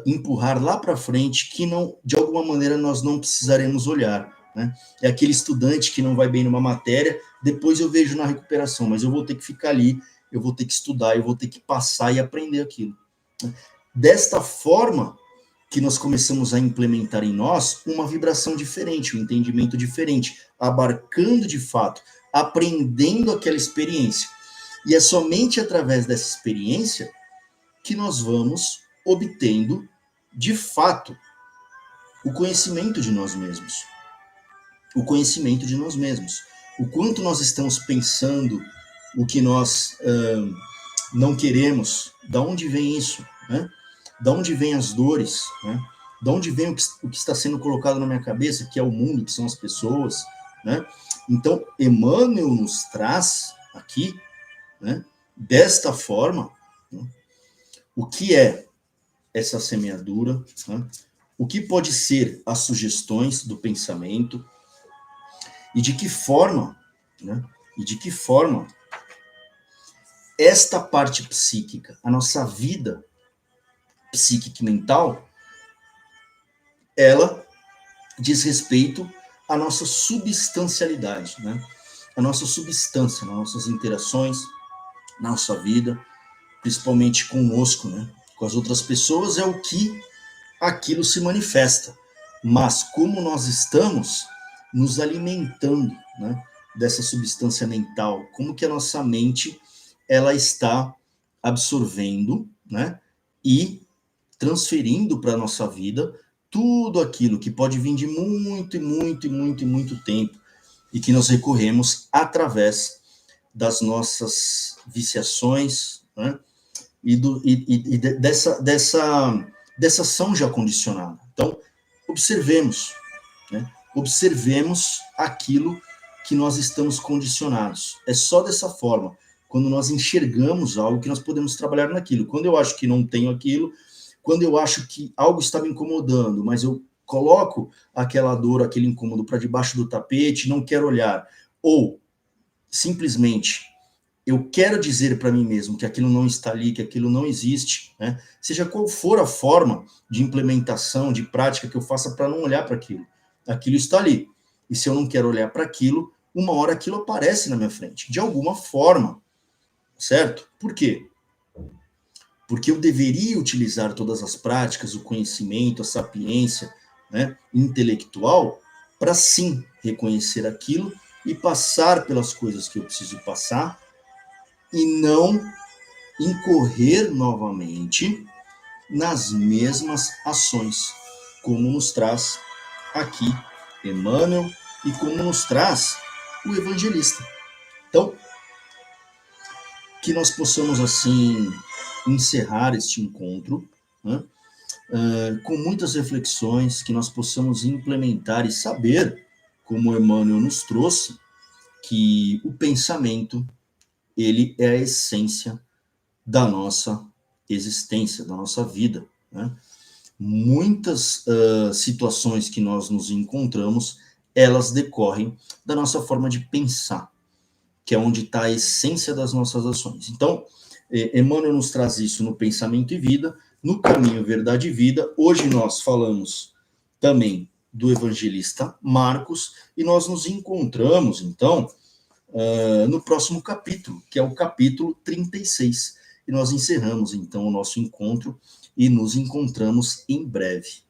empurrar lá para frente que não, de alguma maneira nós não precisaremos olhar, né? É aquele estudante que não vai bem numa matéria, depois eu vejo na recuperação, mas eu vou ter que ficar ali, eu vou ter que estudar, eu vou ter que passar e aprender aquilo. Desta forma que nós começamos a implementar em nós uma vibração diferente, um entendimento diferente, abarcando de fato, aprendendo aquela experiência. E é somente através dessa experiência que nós vamos obtendo, de fato, o conhecimento de nós mesmos. O conhecimento de nós mesmos. O quanto nós estamos pensando, o que nós não queremos, da onde vem isso, né? Da onde vem as dores, né? Da onde vem o que está sendo colocado na minha cabeça, que é o mundo, que são as pessoas, né? Então, Emmanuel nos traz aqui, né, desta forma, né, o que é essa semeadura, né, o que pode ser as sugestões do pensamento e de que forma, né? E de que forma esta parte psíquica, a nossa vida psíquica e mental, ela diz respeito à nossa substancialidade, né? A nossa substância, nas nossas interações, na nossa vida, principalmente conosco, né? Com as outras pessoas, é o que aquilo se manifesta. Mas como nós estamos nos alimentando, né, dessa substância mental, como que a nossa mente ela está absorvendo, né, e transferindo para a nossa vida tudo aquilo que pode vir de muito, muito, muito, muito tempo e que nós recorremos através das nossas viciações, né, e dessa ação já condicionada. Então, observemos, né? Observemos aquilo que nós estamos condicionados. É só dessa forma, quando nós enxergamos algo, que nós podemos trabalhar naquilo. Quando eu acho que não tenho aquilo, quando eu acho que algo está me incomodando, mas eu coloco aquela dor, aquele incômodo para debaixo do tapete, não quero olhar, ou simplesmente eu quero dizer para mim mesmo que aquilo não está ali, que aquilo não existe, né? Seja qual for a forma de implementação, de prática que eu faça para não olhar para aquilo. Aquilo está ali. E se eu não quero olhar para aquilo, uma hora aquilo aparece na minha frente, de alguma forma, certo? Por quê? Porque eu deveria utilizar todas as práticas, o conhecimento, a sapiência, né, intelectual, para sim reconhecer aquilo e passar pelas coisas que eu preciso passar e não incorrer novamente nas mesmas ações, como nos traz aqui Emmanuel e como nos traz o evangelista. Então, que nós possamos assim encerrar este encontro, né, com muitas reflexões, que nós possamos implementar e saber, como Emmanuel nos trouxe, que o pensamento ele é a essência da nossa existência, da nossa vida, né? Muitas situações que nós nos encontramos, elas decorrem da nossa forma de pensar, que é onde está a essência das nossas ações. Então, Emmanuel nos traz isso no Pensamento e Vida, no Caminho, Verdade e Vida. Hoje nós falamos também do evangelista Marcos, e nós nos encontramos, então, no próximo capítulo, que é o capítulo 36. E nós encerramos, então, o nosso encontro e nos encontramos em breve.